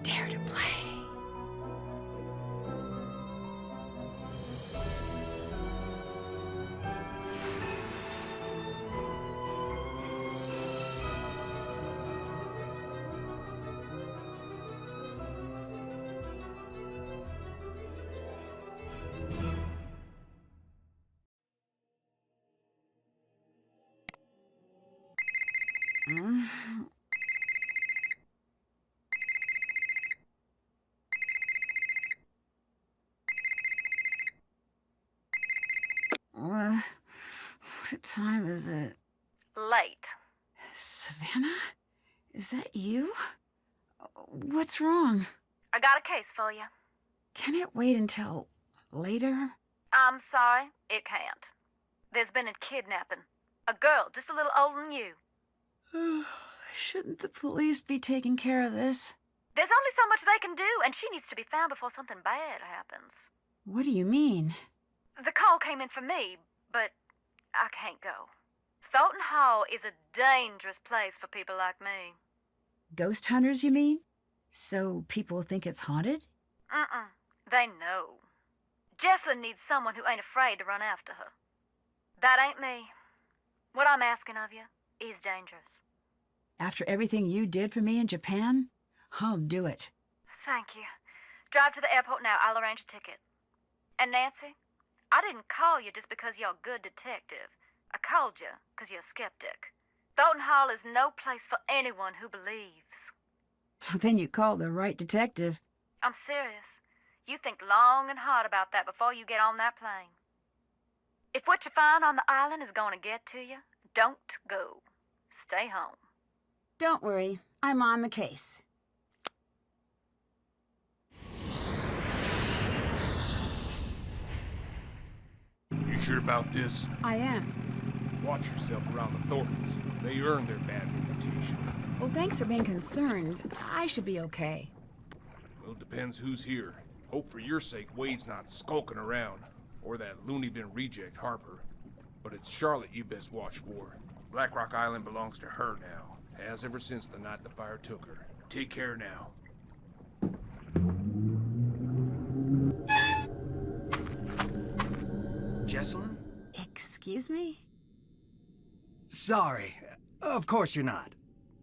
Dare to play. What time is it? Late. Savannah? Is that you? What's wrong? I got a case for you. Can it wait until later? I'm sorry, it can't. There's been a kidnapping. A girl just a little older than you. Shouldn't the police be taking care of this? There's only so much they can do, and she needs to be found before something bad happens. What do you mean? The call came in for me, but I can't go. Thornton Hall is a dangerous place for people like me. Ghost hunters, you mean? So people think it's haunted? They know. Jessalyn needs someone who ain't afraid to run after her. That ain't me. What I'm asking of you is dangerous. After everything you did for me in Japan, I'll do it. Thank you. Drive to the airport now. I'll arrange a ticket. And Nancy, I didn't call you just because you're a good detective. I called you because you're a skeptic. Thornton Hall is no place for anyone who believes. Then you called the right detective. I'm serious. You think long and hard about that before you get on that plane. If what you find on the island is going to get to you, don't go. Stay home. Don't worry, I'm on the case. You sure about this? I am. Watch yourself around the Thorntons. They earned their bad reputation. Well, thanks for being concerned. I should be okay. Well, it depends who's here. Hope for your sake Wade's not skulking around. Or that loony bin reject, Harper. But it's Charlotte you best watch for. Black Rock Island belongs to her now. Has ever since the night the fire took her. Take care now. Jessalyn? Excuse me? Sorry. Of course you're not.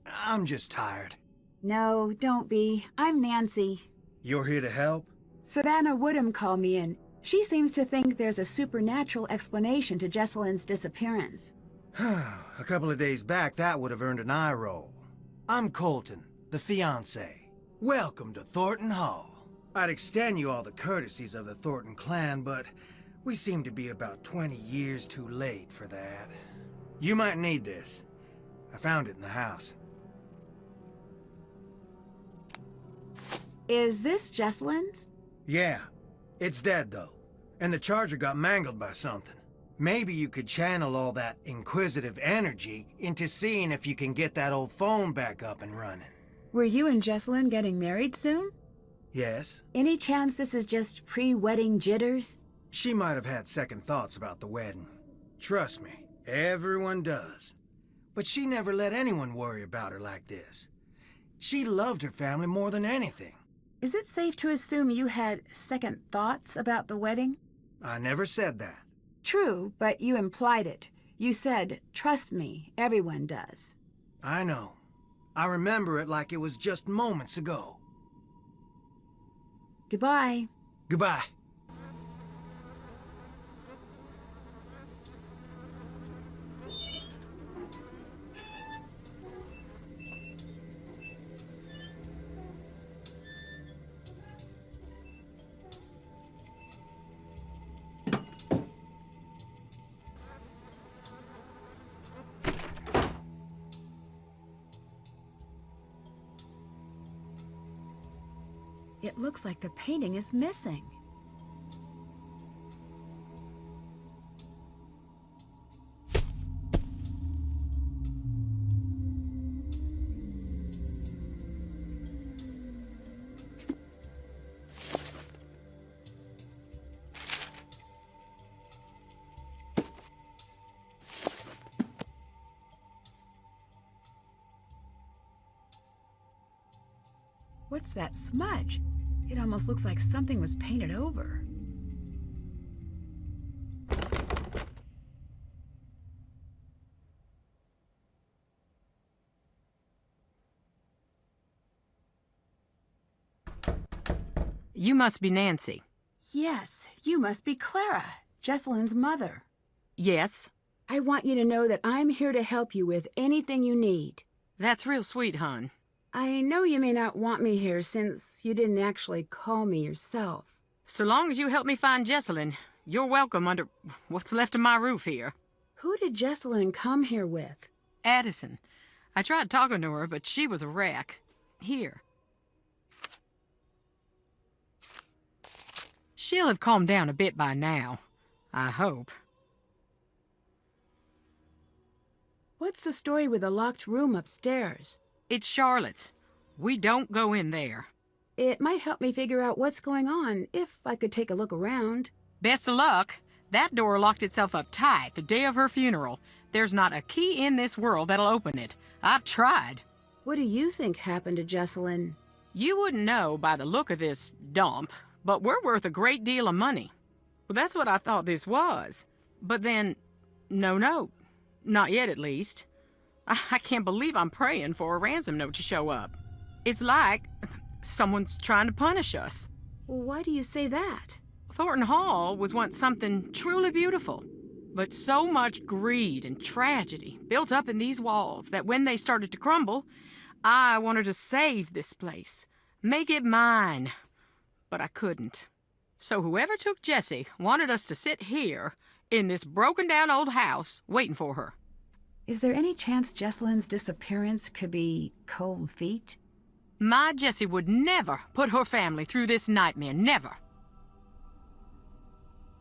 I'm just tired. No, don't be. I'm Nancy. You're here to help? Savannah Woodham called me in. She seems to think there's a supernatural explanation to Jessalyn's disappearance. A couple of days back, that would have earned an eye roll. I'm Colton, the fiancé. Welcome to Thornton Hall. I'd extend you all the courtesies of the Thornton clan, but we seem to be about 20 years too late for that. You might need this. I found it in the house. Is this Jessalyn's? Yeah. It's dead, though. And the charger got mangled by something. Maybe you could channel all that inquisitive energy into seeing if you can get that old phone back up and running. Were you and Jessalyn getting married soon? Yes. Any chance this is just pre-wedding jitters? She might have had second thoughts about the wedding. Trust me, everyone does. But she never let anyone worry about her like this. She loved her family more than anything. Is it safe to assume you had second thoughts about the wedding? I never said that. True, but you implied it. You said, trust me, everyone does. I know. I remember it like it was just moments ago. Goodbye. Goodbye. It looks like the painting is missing. What's that smudge? It almost looks like something was painted over. You must be Nancy. Yes, you must be Clara, Jessalyn's mother. Yes. I want you to know that I'm here to help you with anything you need. That's real sweet, hon. I know you may not want me here since you didn't actually call me yourself. So long as you help me find Jessalyn, you're welcome under what's left of my roof here. Who did Jessalyn come here with? Addison. I tried talking to her, but she was a wreck. Here. She'll have calmed down a bit by now. I hope. What's the story with the locked room upstairs? It's Charlotte's. We don't go in there. It might help me figure out what's going on if I could take a look around. Best of luck. That door locked itself up tight the day of her funeral. There's not a key in this world that'll open it. I've tried. What do you think happened to Jessalyn? You wouldn't know by the look of this dump, but we're worth a great deal of money. Well, that's what I thought this was. But then, no note. Not yet, at least. I can't believe I'm praying for a ransom note to show up. It's like someone's trying to punish us. Why do you say that? Thornton Hall was once something truly beautiful. But so much greed and tragedy built up in these walls that when they started to crumble, I wanted to save this place, make it mine. But I couldn't. So whoever took Jessie wanted us to sit here in this broken-down old house waiting for her. Is there any chance Jessalyn's disappearance could be cold feet? My Jessie would never put her family through this nightmare, never.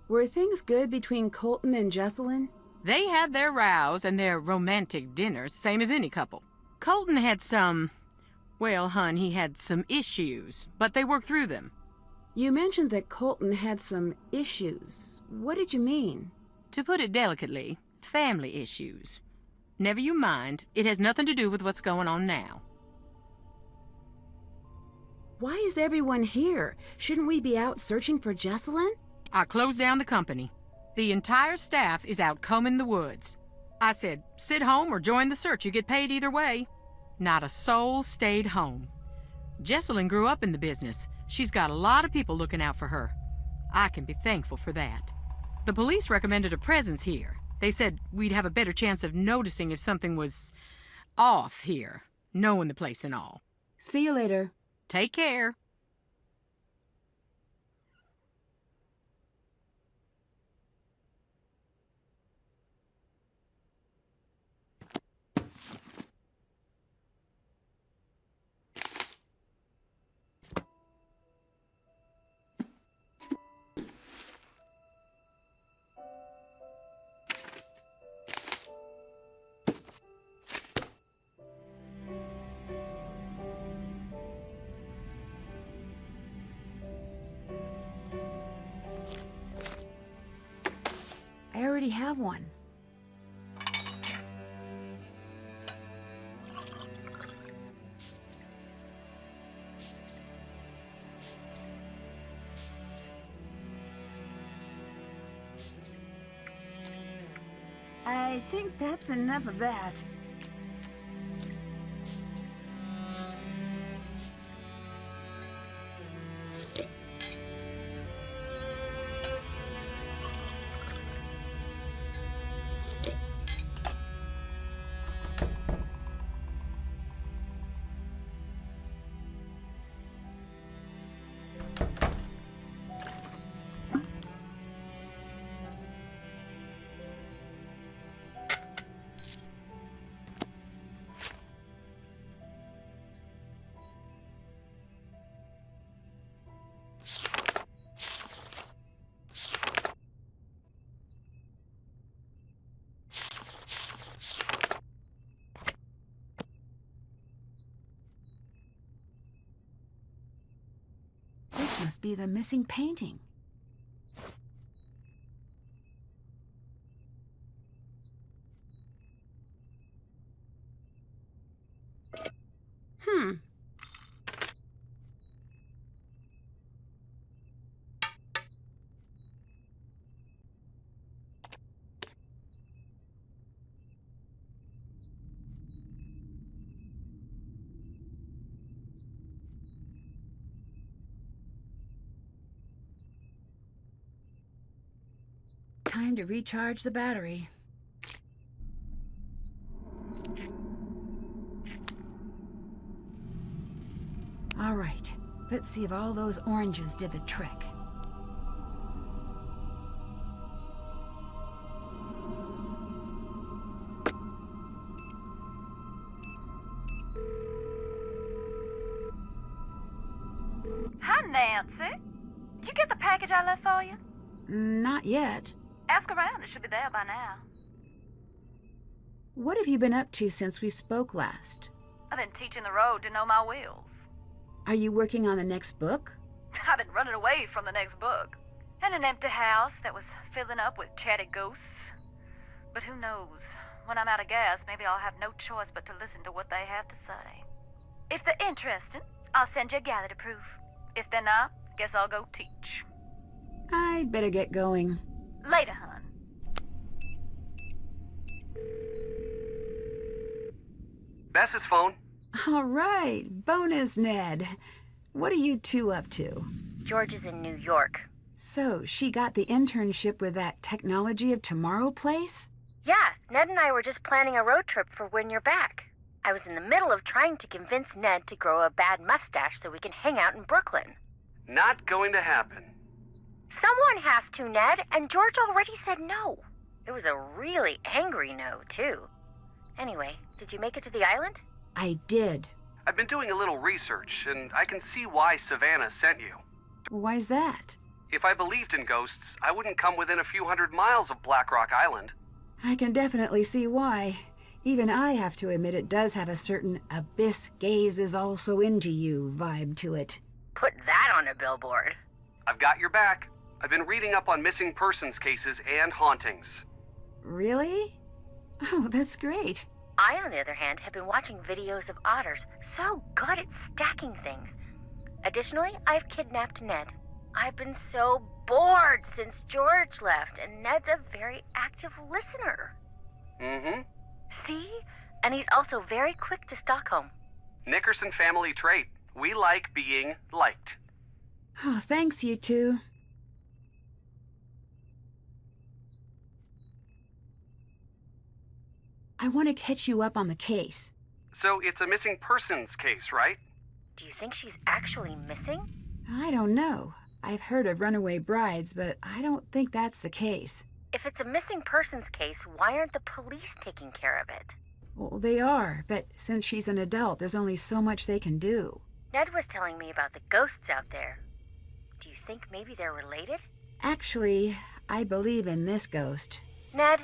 Were things good between Colton and Jessalyn? They had their rows and their romantic dinners, same as any couple. Colton had some... well, hon, he had some issues, but they worked through them. You mentioned that Colton had some issues. What did you mean? To put it delicately, family issues. Never you mind, it has nothing to do with what's going on now. Why is everyone here? Shouldn't we be out searching for Jessalyn? I closed down the company. The entire staff is out combing the woods. I said, sit home or join the search. You get paid either way. Not a soul stayed home. Jessalyn grew up in the business. She's got a lot of people looking out for her. I can be thankful for that. The police recommended a presence here. They said we'd have a better chance of noticing if something was off here, knowing the place and all. See you later. Take care. I already have one. I think that's enough of that. This must be the missing painting. time to recharge the battery. All right, let's see if all those oranges did the trick. Hi, Nancy. Did you get the package I left for you? Not yet. Ask around. It should be there by now. What have you been up to since we spoke last? I've been teaching the road to know my wheels. Are you working on the next book? I've been running away from the next book. And an empty house that was filling up with chatty ghosts. But who knows? When I'm out of gas, maybe I'll have no choice but to listen to what they have to say. If they're interested, I'll send you a galley to proof. If they're not, guess I'll go teach. I'd better get going. Later, hon. Bess's phone. All right, bonus Ned. What are you two up to? George is in New York. So, she got the internship with that Technology of Tomorrow place? Yeah, Ned and I were just planning a road trip for when you're back. I was in the middle of trying to convince Ned to grow a bad mustache so we can hang out in Brooklyn. Not going to happen. Someone has to, Ned, and George already said no. It was a really angry no, too. Anyway, did you make it to the island? I did. I've been doing a little research, and I can see why Savannah sent you. Why's that? If I believed in ghosts, I wouldn't come within a few hundred miles of Black Rock Island. I can definitely see why. Even I have to admit it does have a certain abyss gaze is also into you vibe to it. Put that on a billboard. I've got your back. I've been reading up on missing persons cases and hauntings. Really? Oh, that's great. I, on the other hand, have been watching videos of otters. So good at stacking things. Additionally, I've kidnapped Ned. I've been so bored since George left, and Ned's a very active listener. Mm-hmm. See? And he's also very quick to Stockholm. Nickerson family trait. We like being liked. Oh, thanks, you two. I want to catch you up on the case. So it's a missing persons case, right? Do you think she's actually missing? I don't know. I've heard of runaway brides, but I don't think that's the case. If it's a missing persons case, why aren't the police taking care of it? Well, they are, but since she's an adult, there's only so much they can do. Ned was telling me about the ghosts out there. Do you think maybe they're related? Actually, I believe in this ghost. Ned,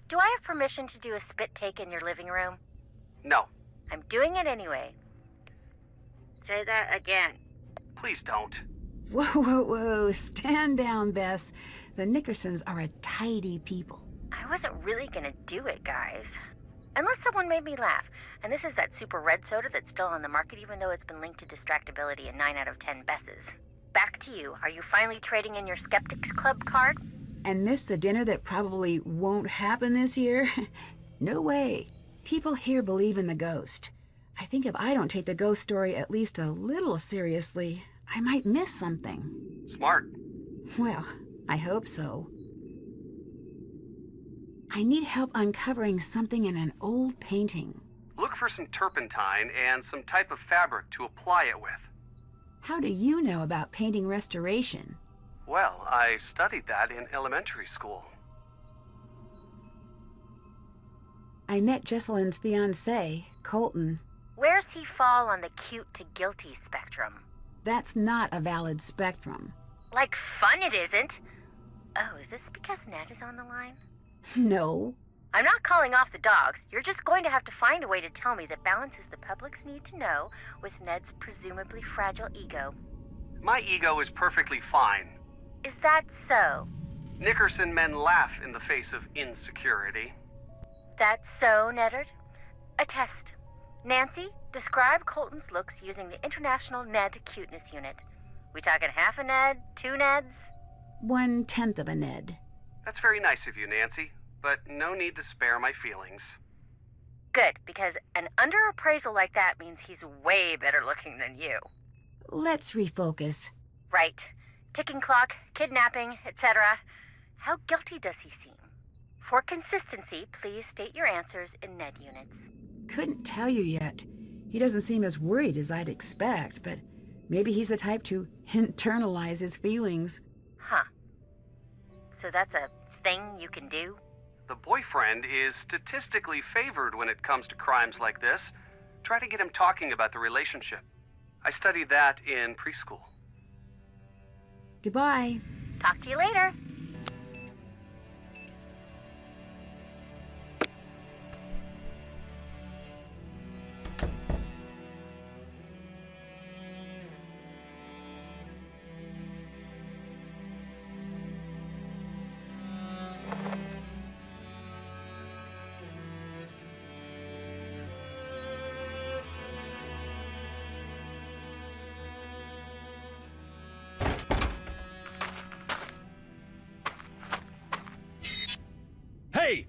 do I have permission to do a spit take in your living room? No. I'm doing it anyway. Say that again. Please don't. Whoa, whoa, whoa. Stand down, Bess. The Nickersons are a tidy people. I wasn't really gonna do it, guys. Unless someone made me laugh. And this is that super red soda that's still on the market even though it's been linked to distractibility in 9 out of 10 Besses. Back to you. Are you finally trading in your Skeptics Club card? And miss the dinner that probably won't happen this year? No way. People here believe in the ghost. I think if I don't take the ghost story at least a little seriously, I might miss something. Smart. Well, I hope so. I need help uncovering something in an old painting. Look for some turpentine and some type of fabric to apply it with. How do you know about painting restoration? Well, I studied that in elementary school. I met Jessalyn's fiancé, Colton. Where's he fall on the cute to guilty spectrum? That's not a valid spectrum. Like fun it isn't. Oh, is this because Ned is on the line? No. I'm not calling off the dogs. You're just going to have to find a way to tell me that balances the public's need to know with Ned's presumably fragile ego. My ego is perfectly fine. Is that so? Nickerson men laugh in the face of insecurity. That's so, Neddard? A test. Nancy, describe Colton's looks using the International Ned Cuteness Unit. We talking half a Ned, 2 Neds? 1/10 of a Ned. That's very nice of you, Nancy, but no need to spare my feelings. Good, because an underappraisal like that means he's way better looking than you. Let's refocus. Right. Ticking clock, kidnapping, etc. How guilty does he seem? For consistency, please state your answers in Ned units. Couldn't tell you yet. He doesn't seem as worried as I'd expect, but maybe he's the type to internalize his feelings. Huh. So that's a thing you can do? The boyfriend is statistically favored when it comes to crimes like this. Try to get him talking about the relationship. I studied that in preschool. Goodbye. Talk to you later. Hey!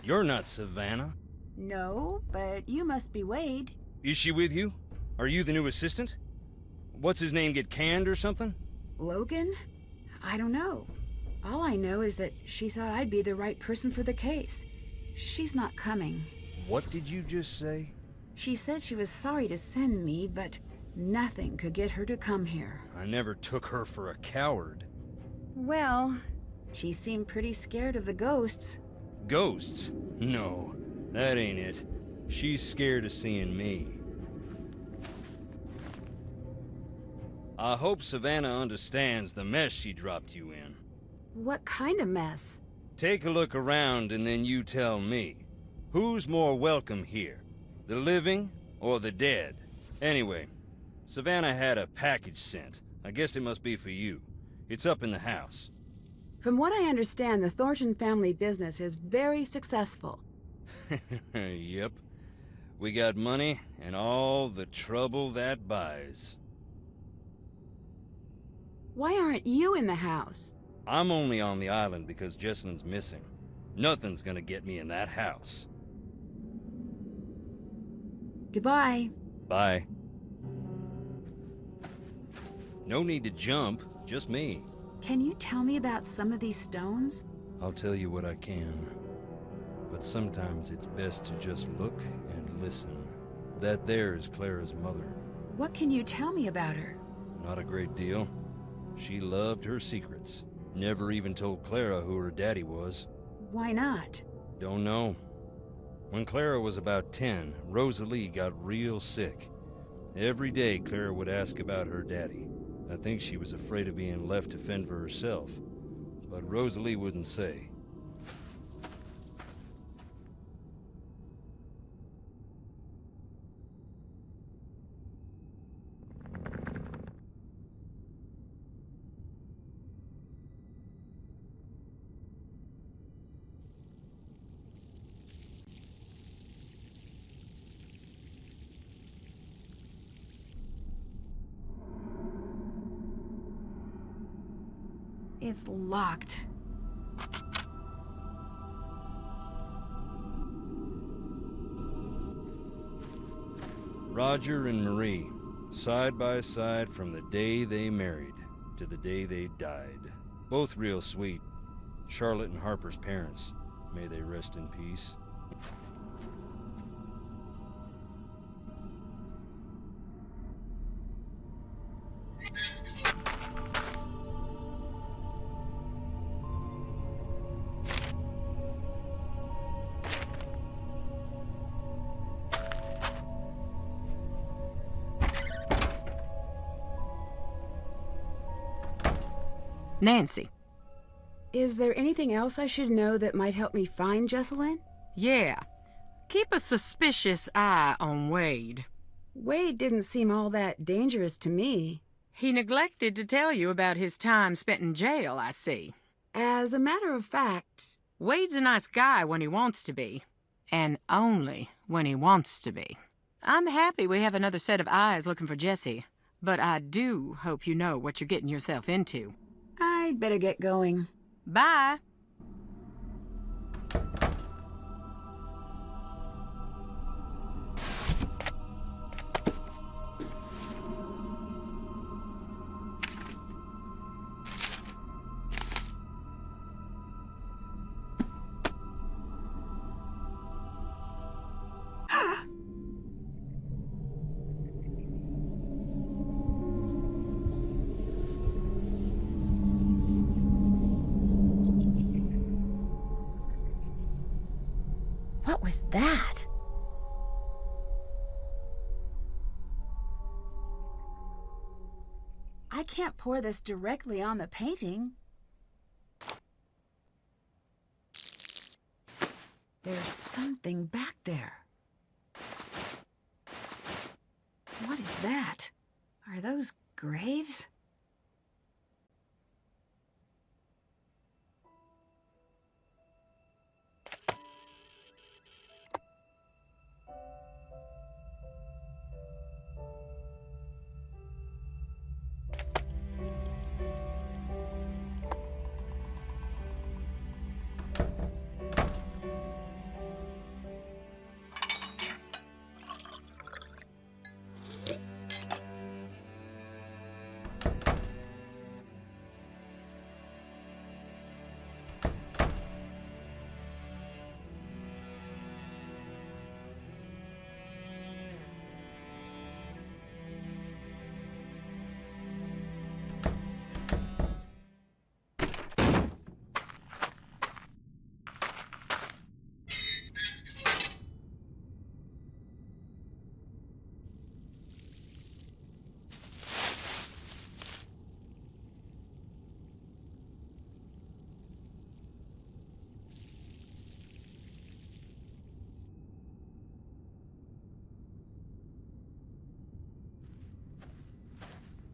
You're not Savannah. No, but you must be Wade. Is she with you? Are you the new assistant? What's his name, get canned or something? Logan? I don't know. All I know is that she thought I'd be the right person for the case. She's not coming. What did you just say? She said she was sorry to send me, but nothing could get her to come here. I never took her for a coward. Well, she seemed pretty scared of the ghosts. Ghosts? No, that ain't it. She's scared of seeing me. I hope Savannah understands the mess she dropped you in. What kind of mess? Take a look around and then you tell me. Who's more welcome here? The living or the dead? Anyway, Savannah had a package sent. I guess it must be for you. It's up in the house. From what I understand, the Thornton family business is very successful. Yep. We got money and all the trouble that buys. Why aren't you in the house? I'm only on the island because Jessalyn's missing. Nothing's gonna get me in that house. Goodbye. Bye. No need to jump, just me. Can you tell me about some of these stones? I'll tell you what I can. But sometimes it's best to just look and listen. That there is Clara's mother. What can you tell me about her? Not a great deal. She loved her secrets. Never even told Clara who her daddy was. Why not? Don't know. When Clara was about 10, Rosalie got real sick. Every day Clara would ask about her daddy. I think she was afraid of being left to fend for herself. But Rosalie wouldn't say. It's locked. Roger and Marie, side by side from the day they married to the day they died. Both real sweet. Charlotte and Harper's parents. May they rest in peace. Nancy. Is there anything else I should know that might help me find Jessalyn? Yeah. Keep a suspicious eye on Wade. Wade didn't seem all that dangerous to me. He neglected to tell you about his time spent in jail, I see. As a matter of fact... Wade's a nice guy when he wants to be. And only when he wants to be. I'm happy we have another set of eyes looking for Jessie. But I do hope you know what you're getting yourself into. I'd better get going. Bye. was that? I can't pour this directly on the painting. There's something back there. What is that? Are those graves?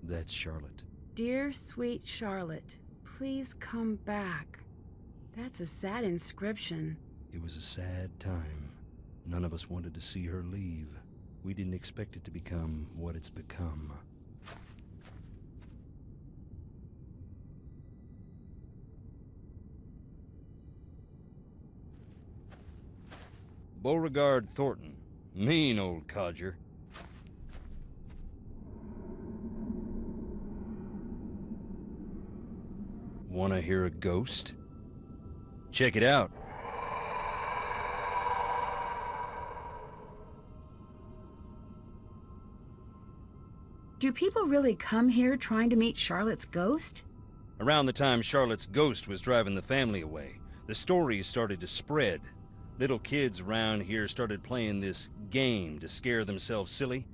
That's Charlotte. Dear sweet Charlotte, please come back. That's a sad inscription. It was a sad time. None of us wanted to see her leave. We didn't expect it to become what it's become. Beauregard Thornton. Mean old codger. Wanna hear a ghost? Check it out. Do people really come here trying to meet Charlotte's ghost? Around the time Charlotte's ghost was driving the family away, the stories started to spread. Little kids around here started playing this game to scare themselves silly.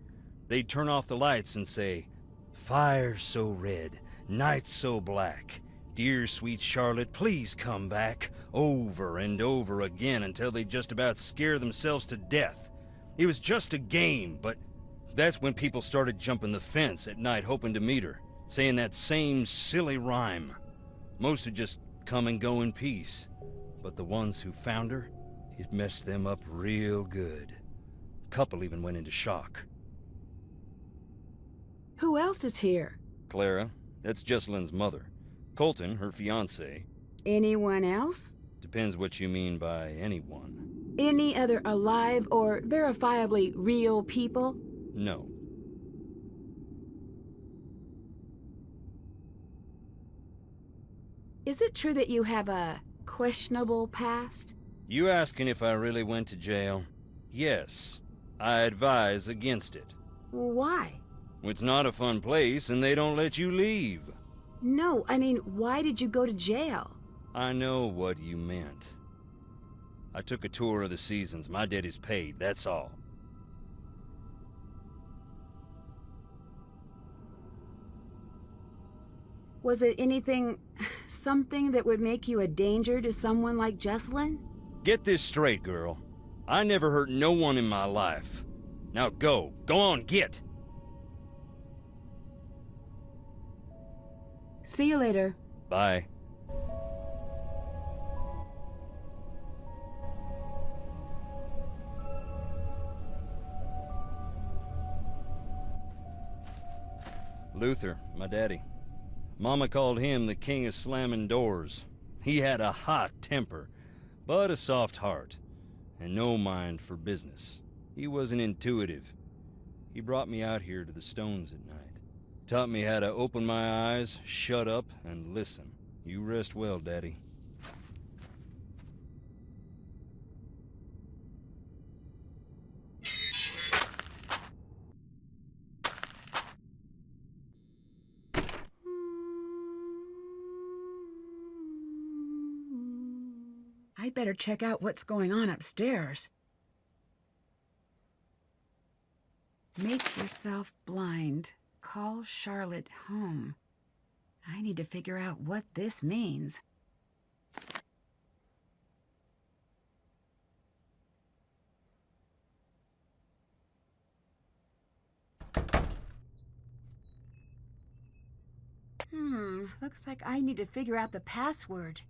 They'd turn off the lights and say, "Fire so red, night so black. Dear sweet Charlotte, please come back," over and over again until they just about scare themselves to death. It was just a game, but that's when people started jumping the fence at night hoping to meet her, saying that same silly rhyme. Most would just come and go in peace, but the ones who found her, it messed them up real good. A couple even went into shock. Who else is here? Clara, that's Jessalyn's mother. Colton, her fiancé. Anyone else? Depends what you mean by anyone. Any other alive or verifiably real people? No. Is it true that you have a questionable past? You asking if I really went to jail? Yes. I advise against it. Why? It's not a fun place and they don't let you leave. No, I mean, why did you go to jail? I know what you meant. I took a tour of the seasons. My debt is paid, that's all. Was it something that would make you a danger to someone like Jessalyn? Get this straight, girl. I never hurt no one in my life. Now go. Go on, get! See you later. Bye. Luther, my daddy. Mama called him the king of slamming doors. He had a hot temper, but a soft heart, and no mind for business. He wasn't intuitive. He brought me out here to the stones at night. Taught me how to open my eyes, shut up, and listen. You rest well, Daddy. I'd better check out what's going on upstairs. Make yourself blind. Call Charlotte home. I need to figure out what this means. Looks like I need to figure out the password.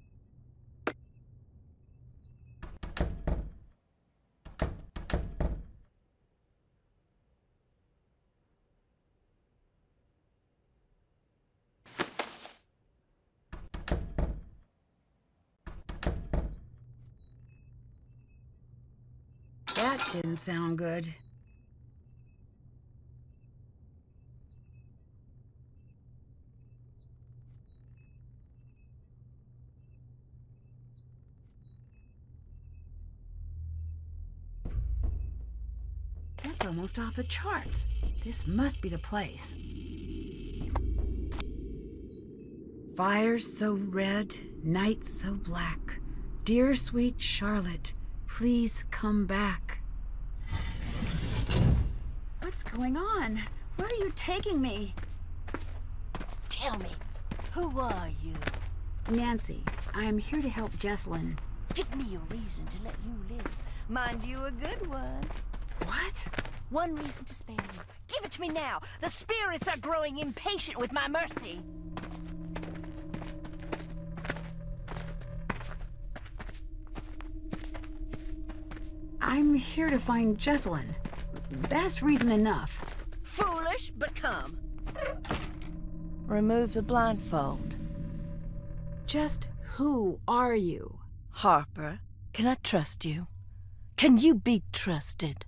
That didn't sound good. That's almost off the charts. This must be the place. Fires so red, nights so black. Dear sweet Charlotte, please come back. What's going on? Where are you taking me? Tell me, who are you? Nancy, I'm here to help Jessalyn. Give me a reason to let you live. Mind you, a good one. What? One reason to spare you. Give it to me now. The spirits are growing impatient with my mercy. I'm here to find Jessalyn. That's reason enough. Foolish, but come. Remove the blindfold. Just who are you? Harper, can I trust you? Can you be trusted?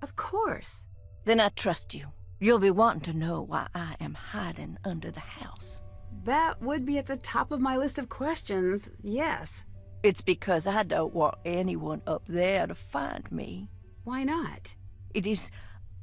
Of course. Then I trust you. You'll be wanting to know why I am hiding under the house. That would be at the top of my list of questions, yes. It's because I don't want anyone up there to find me. Why not? It is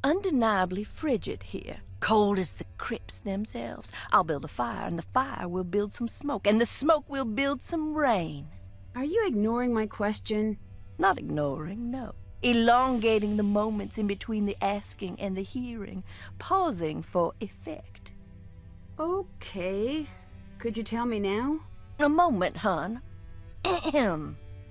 undeniably frigid here, cold as the crypts themselves. I'll build a fire, and the fire will build some smoke, and the smoke will build some rain. Are you ignoring my question? Not ignoring, no. Elongating the moments in between the asking and the hearing, pausing for effect. Okay. Could you tell me now? A moment, hon.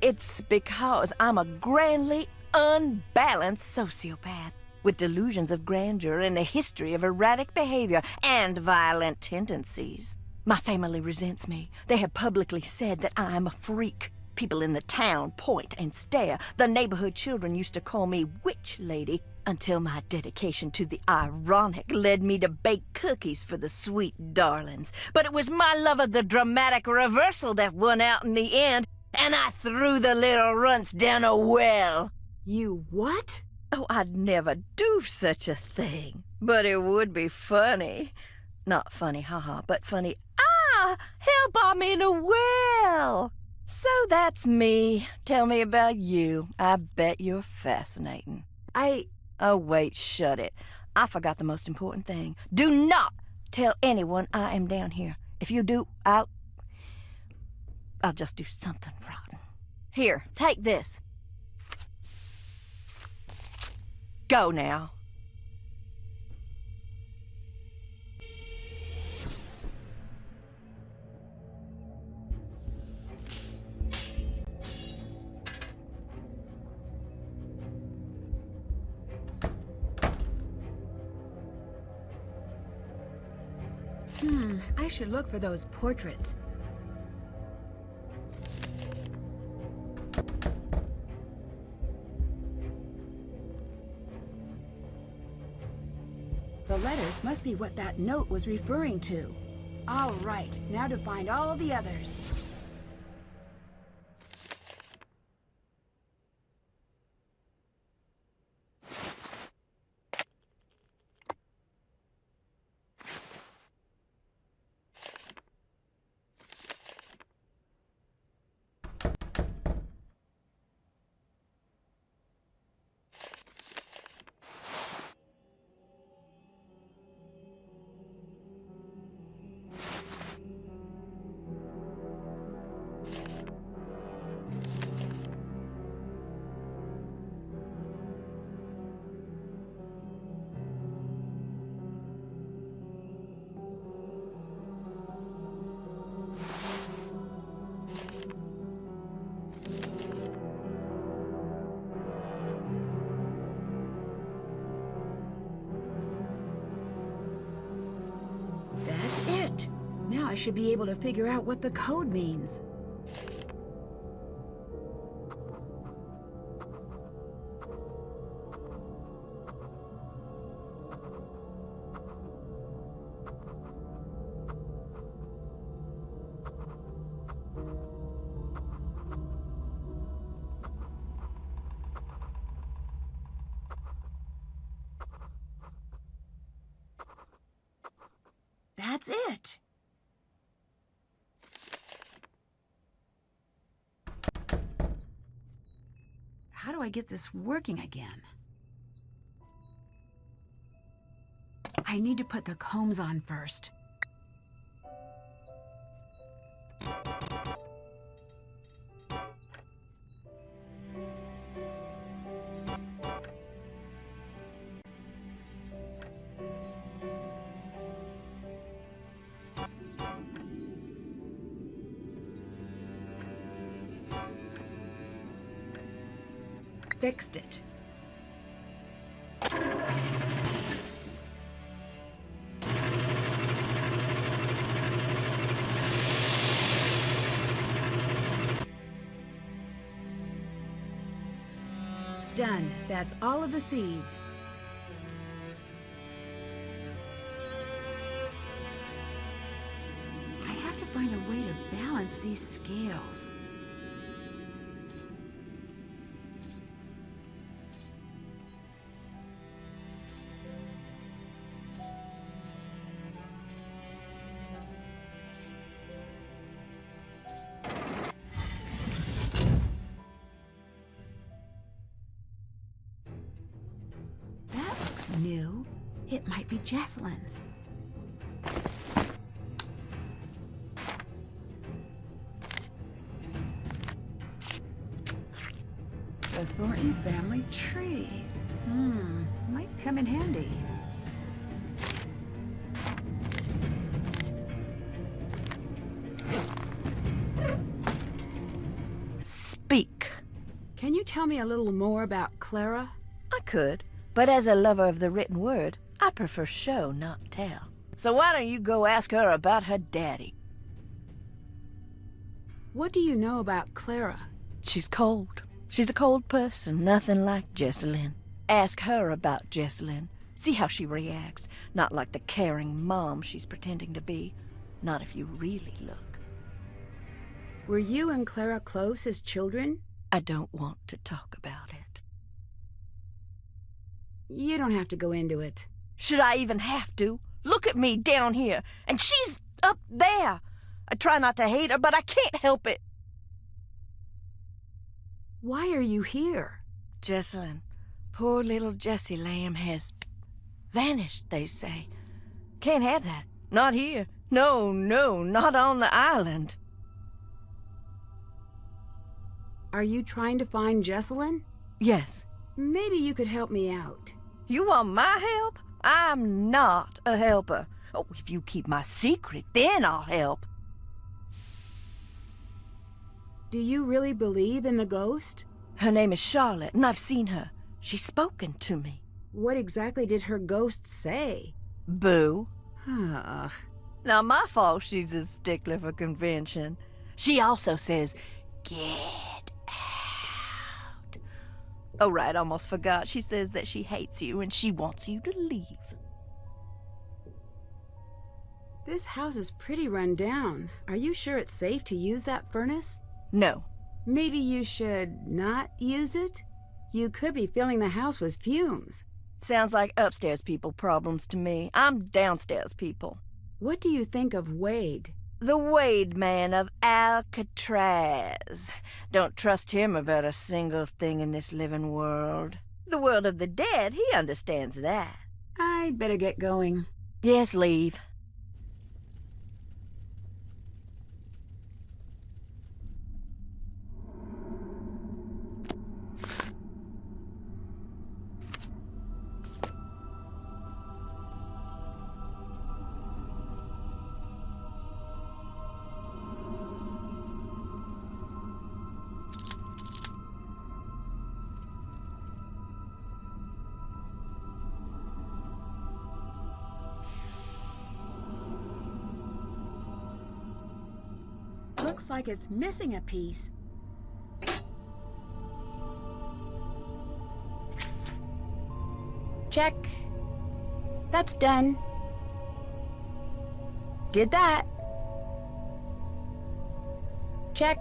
It's because I'm a grandly unbalanced sociopath with delusions of grandeur and a history of erratic behavior and violent tendencies. My family resents me. They have publicly said that I'm a freak. People in the town point and stare. The neighborhood children used to call me Witch Lady until my dedication to the ironic led me to bake cookies for the sweet darlings. But it was my love of the dramatic reversal that won out in the end, and I threw the little runts down a well. You what? Oh, I'd never do such a thing. But it would be funny. Not funny, haha, but funny. Help, I'm in a well. So that's me. Tell me about you. I bet you're fascinating. Oh, wait, shut it. I forgot the most important thing. Do not tell anyone I am down here. If you do, I'll just do something rotten. Here, take this. Go now. I should look for those portraits. The letters must be what that note was referring to. All right, now to find all the others. I should be able to figure out what the code means. That's it. How do I get this working again? I need to put the combs on first. Fixed it. Done. That's all of the seeds. I have to find a way to balance these scales. New. It might be Jessalyn's. The Thornton family tree. Might come in handy. Speak. Can you tell me a little more about Clara? I could. But as a lover of the written word, I prefer show, not tell. So why don't you go ask her about her daddy? What do you know about Clara? She's cold. She's a cold person, nothing like Jessalyn. Ask her about Jessalyn. See how she reacts. Not like the caring mom she's pretending to be. Not if you really look. Were you and Clara close as children? I don't want to talk about it. You don't have to go into it. Should I even have to? Look at me down here, and she's up there. I try not to hate her, but I can't help it. Why are you here? Jessalyn, poor little Jessie Lamb has vanished, they say. Can't have that. Not here. No, not on the island. Are you trying to find Jessalyn? Yes. Maybe you could help me out. You want my help? I'm not a helper. Oh, if you keep my secret, then I'll help. Do you really believe in the ghost? Her name is Charlotte, and I've seen her. She's spoken to me. What exactly did her ghost say? Boo. Ugh. Not my fault she's a stickler for convention. She also says, get out. Oh, right, almost forgot. She says that she hates you and she wants you to leave. This house is pretty run down. Are you sure it's safe to use that furnace? No. Maybe you should not use it? You could be filling the house with fumes. Sounds like upstairs people problems to me. I'm downstairs people. What do you think of Wade? The Wade man of Alcatraz. Don't trust him about a single thing in this living world. The world of the dead, he understands that. I'd better get going. Yes, leave. looks like it's missing a piece. Check. That's done. Did that. Check.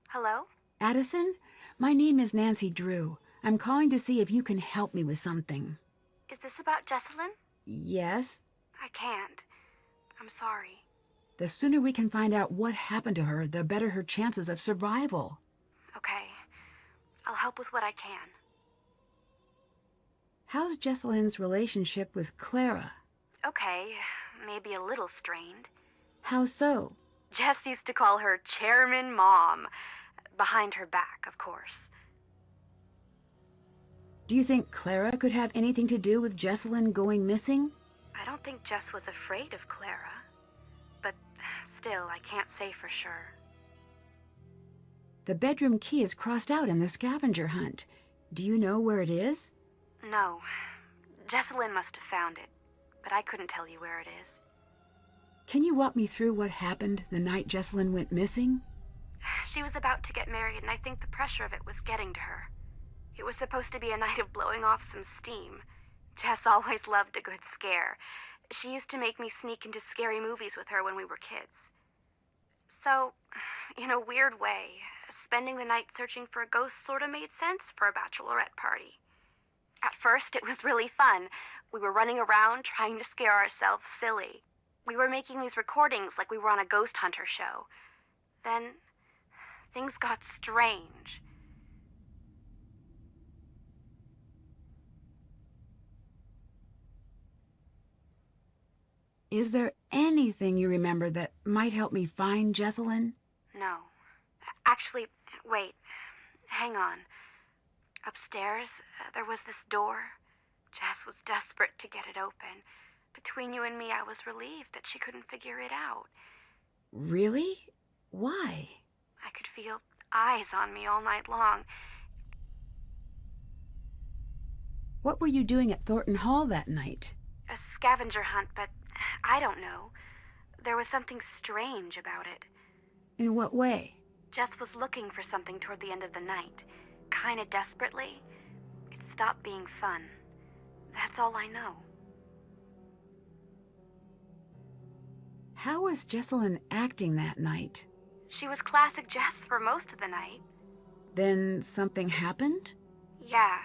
Hello? Addison, my name is Nancy Drew. I'm calling to see if you can help me with something. Is this about Jessalyn? Yes? I can't. I'm sorry. The sooner we can find out what happened to her, the better her chances of survival. Okay. I'll help with what I can. How's Jessalyn's relationship with Clara? Okay, maybe a little strained. How so? Jess used to call her Chairman Mom. Behind her back, of course. Do you think Clara could have anything to do with Jessalyn going missing? I don't think Jess was afraid of Clara. But still, I can't say for sure. The bedroom key is crossed out in the scavenger hunt. Do you know where it is? No. Jessalyn must have found it, but I couldn't tell you where it is. Can you walk me through what happened the night Jessalyn went missing? She was about to get married, and I think the pressure of it was getting to her. It was supposed to be a night of blowing off some steam. Jess always loved a good scare. She used to make me sneak into scary movies with her when we were kids. So, in a weird way, spending the night searching for a ghost sort of made sense for a bachelorette party. At first, it was really fun. We were running around trying to scare ourselves silly. We were making these recordings like we were on a ghost hunter show. Then, things got strange. Is there anything you remember that might help me find Jessalyn? No. Actually, wait. Hang on. Upstairs, there was this door. Jess was desperate to get it open. Between you and me, I was relieved that she couldn't figure it out. Really? Why? I could feel eyes on me all night long. What were you doing at Thornton Hall that night? A scavenger hunt, but I don't know. There was something strange about it. In what way? Jess was looking for something toward the end of the night. Kinda desperately. It stopped being fun. That's all I know. How was Jessalyn acting that night? She was classic Jess for most of the night. Then something happened? Yeah,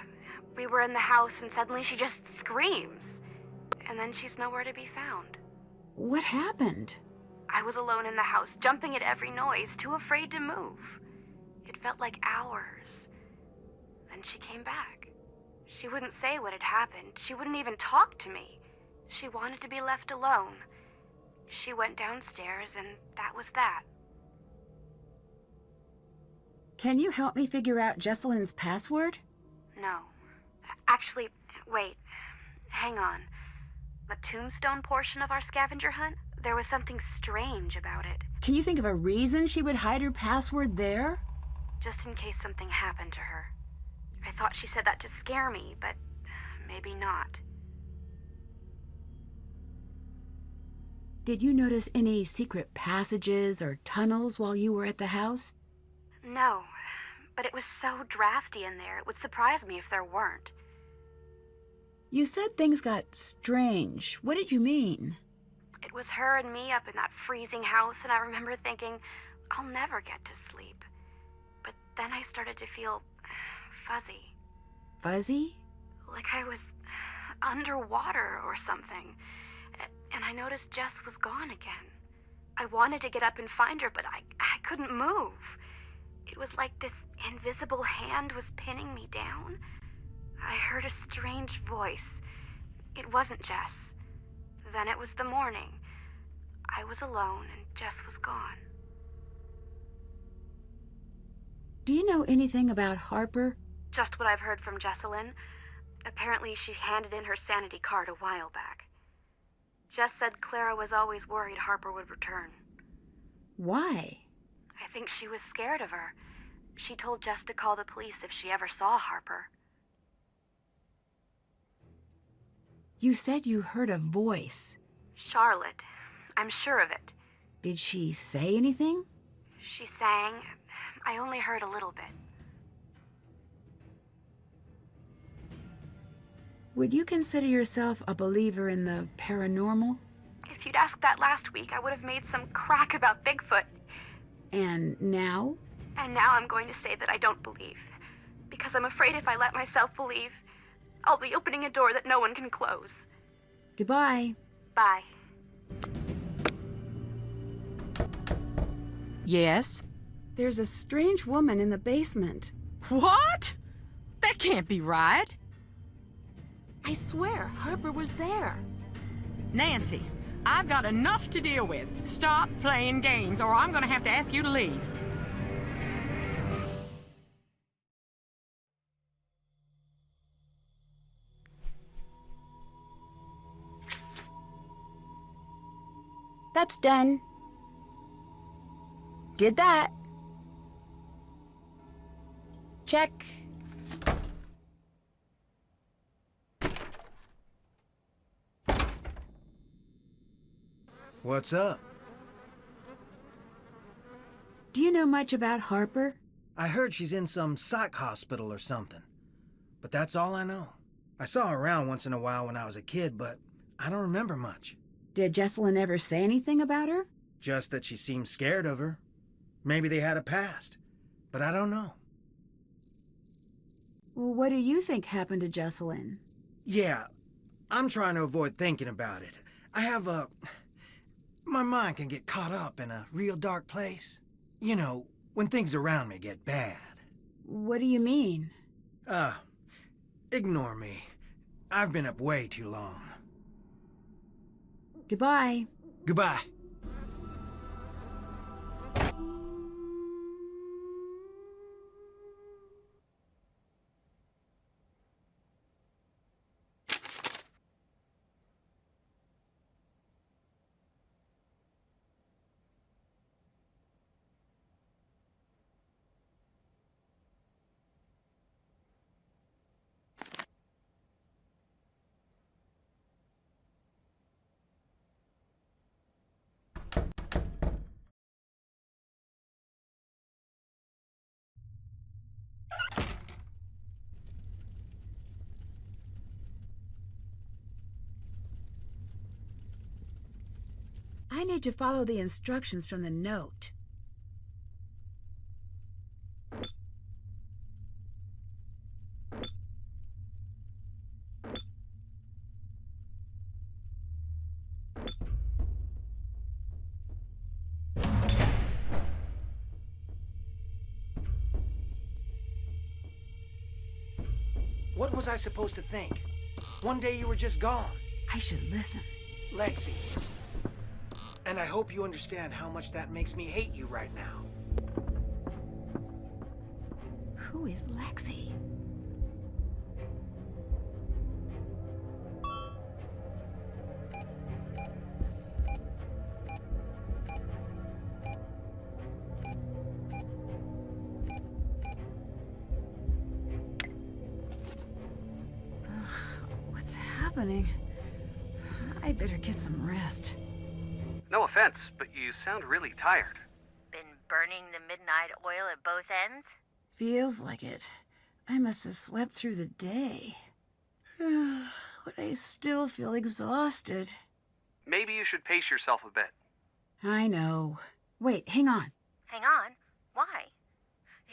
we were in the house and suddenly she just screams. And then she's nowhere to be found. What happened? I was alone in the house, jumping at every noise, too afraid to move. It felt like hours. Then she came back. She wouldn't say what had happened. She wouldn't even talk to me. She wanted to be left alone. She went downstairs, and that was that. Can you help me figure out Jessalyn's password? No. Actually, wait. Hang on. The tombstone portion of our scavenger hunt, there was something strange about it. Can you think of a reason she would hide her password there? Just in case something happened to her. I thought she said that to scare me, but maybe not. Did you notice any secret passages or tunnels while you were at the house? No, but it was so drafty in there, it would surprise me if there weren't. You said things got strange. What did you mean? It was her and me up in that freezing house, and I remember thinking, I'll never get to sleep. But then I started to feel fuzzy. Fuzzy? Like I was underwater or something. And I noticed Jess was gone again. I wanted to get up and find her, but I couldn't move. It was like this invisible hand was pinning me down. I heard a strange voice. It wasn't Jess. Then it was the morning. I was alone and Jess was gone. Do you know anything about Harper? Just what I've heard from Jessalyn. Apparently she handed in her sanity card a while back. Jess said Clara was always worried Harper would return. Why? I think she was scared of her. She told Jess to call the police if she ever saw Harper. You said you heard a voice. Charlotte. I'm sure of it. Did she say anything? She sang. I only heard a little bit. Would you consider yourself a believer in the paranormal? If you'd asked that last week, I would have made some crack about Bigfoot. And now? And now I'm going to say that I don't believe. Because I'm afraid if I let myself believe, I'll be opening a door that no one can close. Goodbye. Bye. Yes? There's a strange woman in the basement. What? That can't be right. I swear, Harper was there. Nancy, I've got enough to deal with. Stop playing games, or I'm gonna have to ask you to leave. That's done. Did that. Check. What's up? Do you know much about Harper? I heard she's in some psych hospital or something. But that's all I know. I saw her around once in a while when I was a kid, but I don't remember much. Did Jessalyn ever say anything about her? Just that she seemed scared of her. Maybe they had a past, but I don't know. Well, what do you think happened to Jessalyn? Yeah, I'm trying to avoid thinking about it. My mind can get caught up in a real dark place. You know, when things around me get bad. What do you mean? Ignore me. I've been up way too long. Goodbye. Goodbye. I need to follow the instructions from the note. What was I supposed to think? One day you were just gone. I should listen. Lexi. And I hope you understand how much that makes me hate you right now. Who is Lexi? What's happening? I better get some rest. No offense, but you sound really tired. Been burning the midnight oil at both ends? Feels like it. I must have slept through the day. But I still feel exhausted. Maybe you should pace yourself a bit. I know. Wait, hang on. Hang on. Why?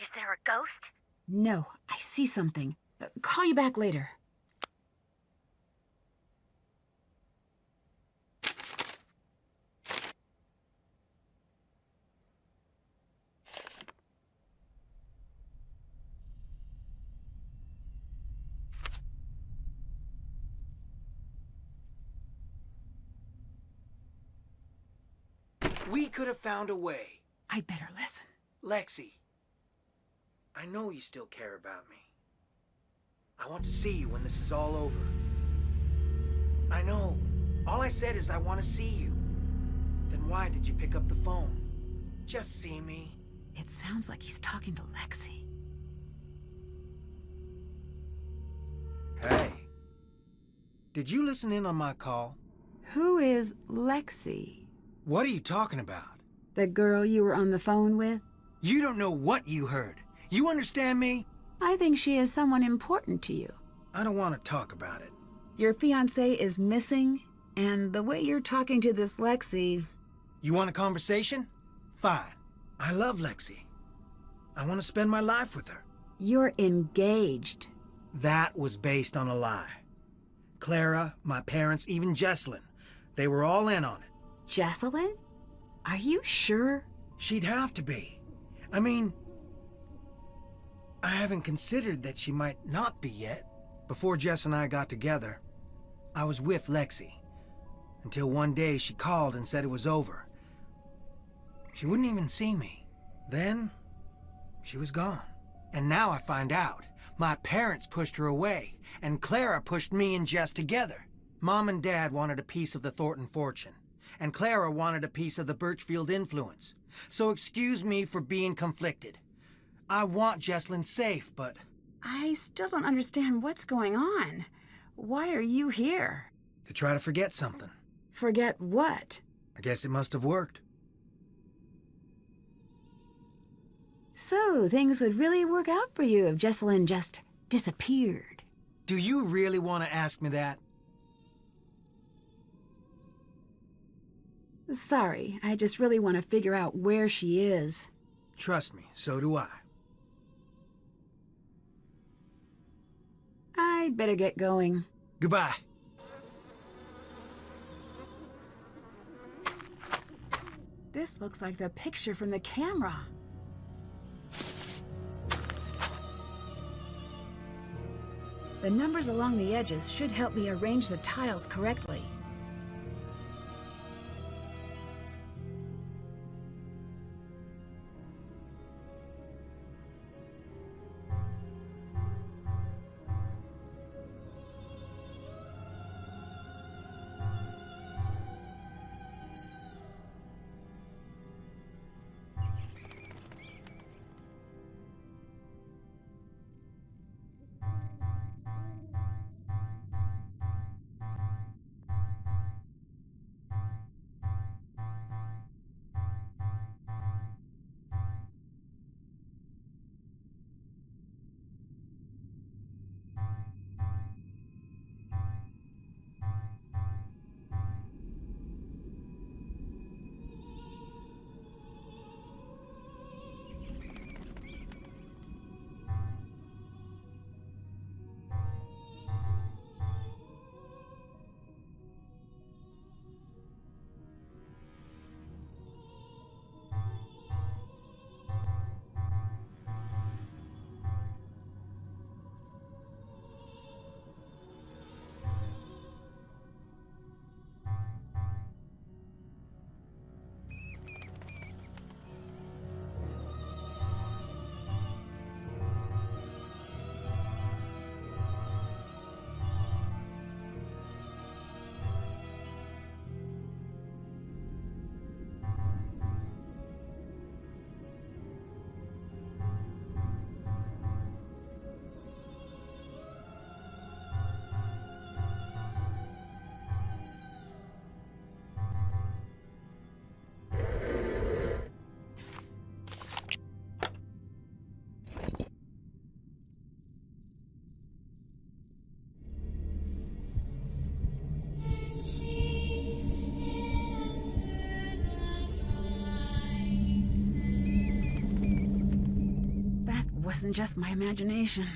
Is there a ghost? No, I see something. Call you back later. We could have found a way. I'd better listen. Lexi, I know you still care about me. I want to see you when this is all over. I know. All I said is I want to see you. Then why did you pick up the phone? Just see me. It sounds like he's talking to Lexi. Hey. Did you listen in on my call? Who is Lexi? What are you talking about? The girl you were on the phone with? You don't know what you heard. You understand me? I think she is someone important to you. I don't want to talk about it. Your fiancé is missing, and the way you're talking to this Lexi... You want a conversation? Fine. I love Lexi. I want to spend my life with her. You're engaged. That was based on a lie. Clara, my parents, even Jessalyn, they were all in on it. Jessalyn? Are you sure? She'd have to be. I mean, I haven't considered that she might not be yet. Before Jess and I got together, I was with Lexi. Until one day she called and said it was over. She wouldn't even see me. Then, she was gone. And now I find out. My parents pushed her away, and Clara pushed me and Jess together. Mom and Dad wanted a piece of the Thornton fortune, and Clara wanted a piece of the Birchfield influence. So excuse me for being conflicted. I want Jessalyn safe, but... I still don't understand what's going on. Why are you here? To try to forget something. Forget what? I guess it must have worked. So, things would really work out for you if Jessalyn just disappeared. Do you really want to ask me that? Sorry, I just really want to figure out where she is. Trust me, so do I. I'd better get going. Goodbye. This looks like the picture from the camera. The numbers along the edges should help me arrange the tiles correctly. Wasn't just my imagination.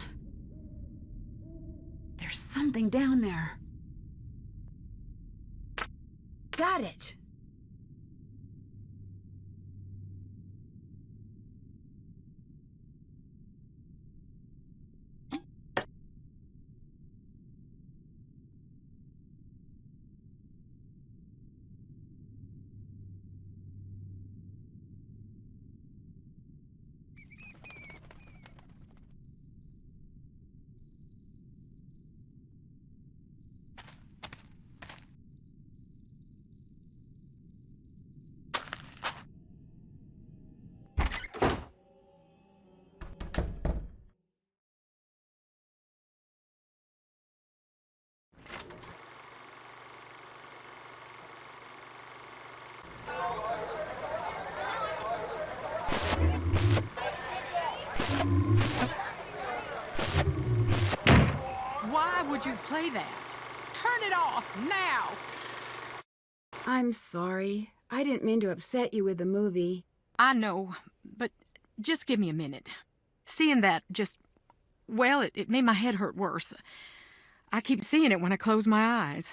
There's something down there. Got it! would you play that? Turn it off, now! I'm sorry. I didn't mean to upset you with the movie. I know, but just give me a minute. Seeing that just, well, it made my head hurt worse. I keep seeing it when I close my eyes.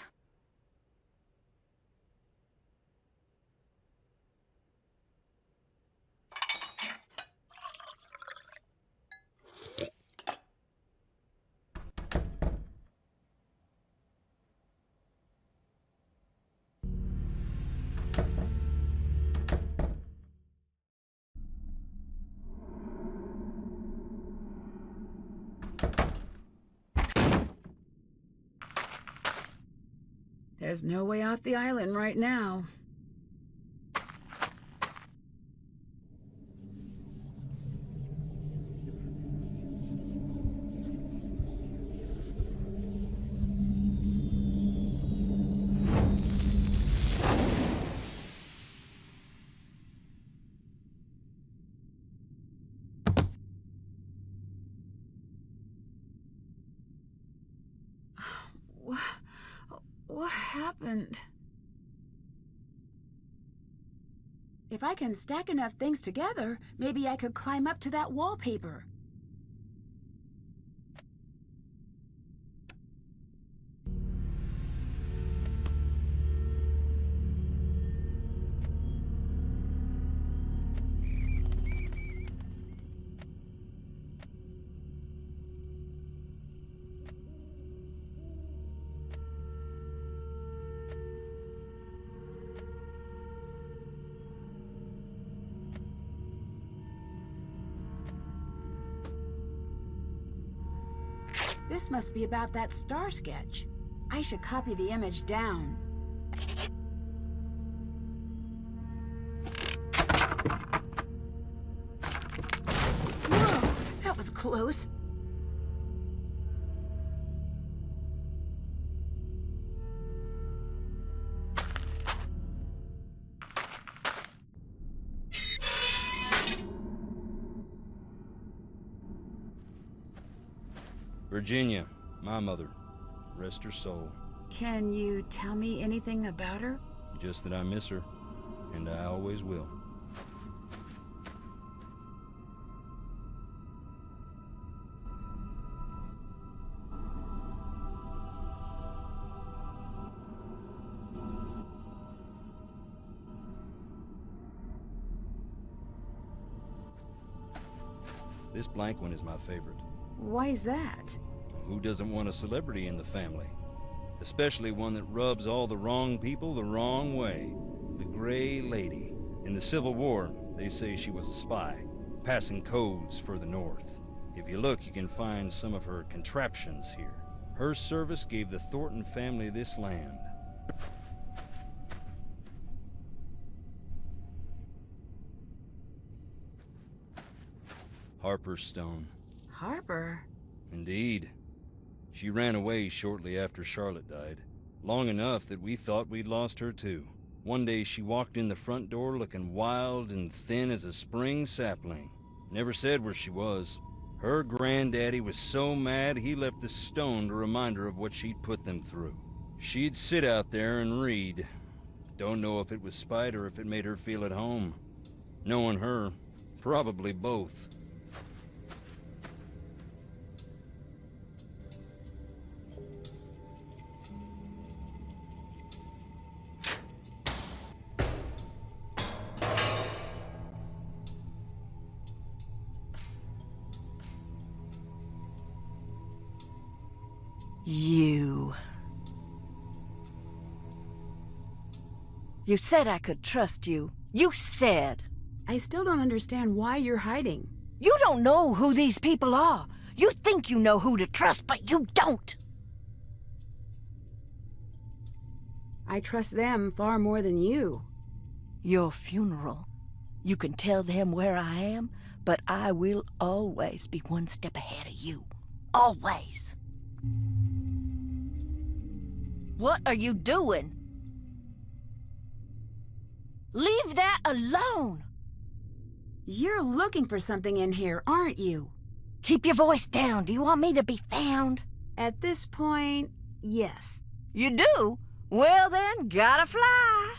There's no way off the island right now. What happened? If I can stack enough things together, maybe I could climb up to that wallpaper. This must be about that star sketch. I should copy the image down. Whoa, that was close. Virginia, my mother. Rest her soul. Can you tell me anything about her? Just that I miss her, and I always will. This blank one is my favorite. Why is that? Who doesn't want a celebrity in the family? Especially one that rubs all the wrong people the wrong way. The Gray Lady. In the Civil War, they say she was a spy, passing codes for the North. If you look, you can find some of her contraptions here. Her service gave the Thornton family this land. Harper stone. Harper? Indeed. She ran away shortly after Charlotte died. Long enough that we thought we'd lost her too. One day she walked in the front door looking wild and thin as a spring sapling. Never said where she was. Her granddaddy was so mad he left the stone to remind her of what she'd put them through. She'd sit out there and read. Don't know if it was spite or if it made her feel at home. Knowing her, probably both. You said I could trust you. You said. I still don't understand why you're hiding. You don't know who these people are. You think you know who to trust, but you don't. I trust them far more than you. Your funeral. You can tell them where I am, but I will always be one step ahead of you. Always. What are you doing? Leave that alone! You're looking for something in here, aren't you? Keep your voice down. Do you want me to be found? At this point, yes. You do? Well then, gotta fly.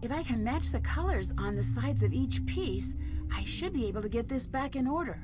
If I can match the colors on the sides of each piece, I should be able to get this back in order.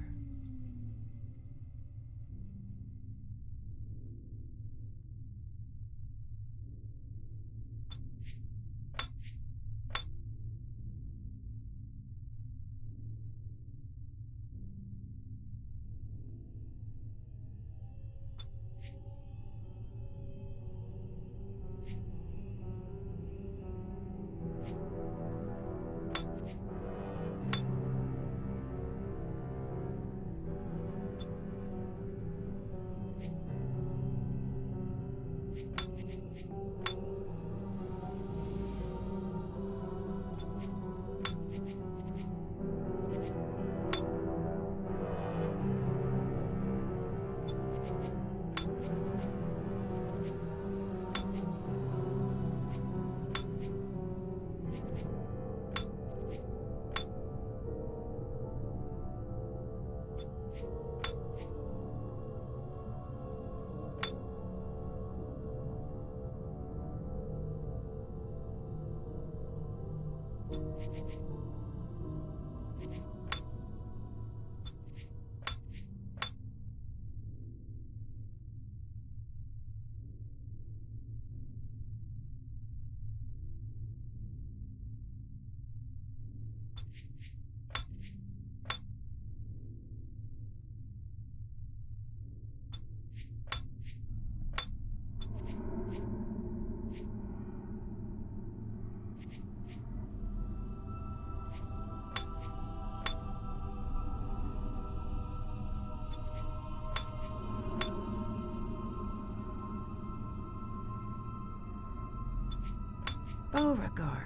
Beauregard.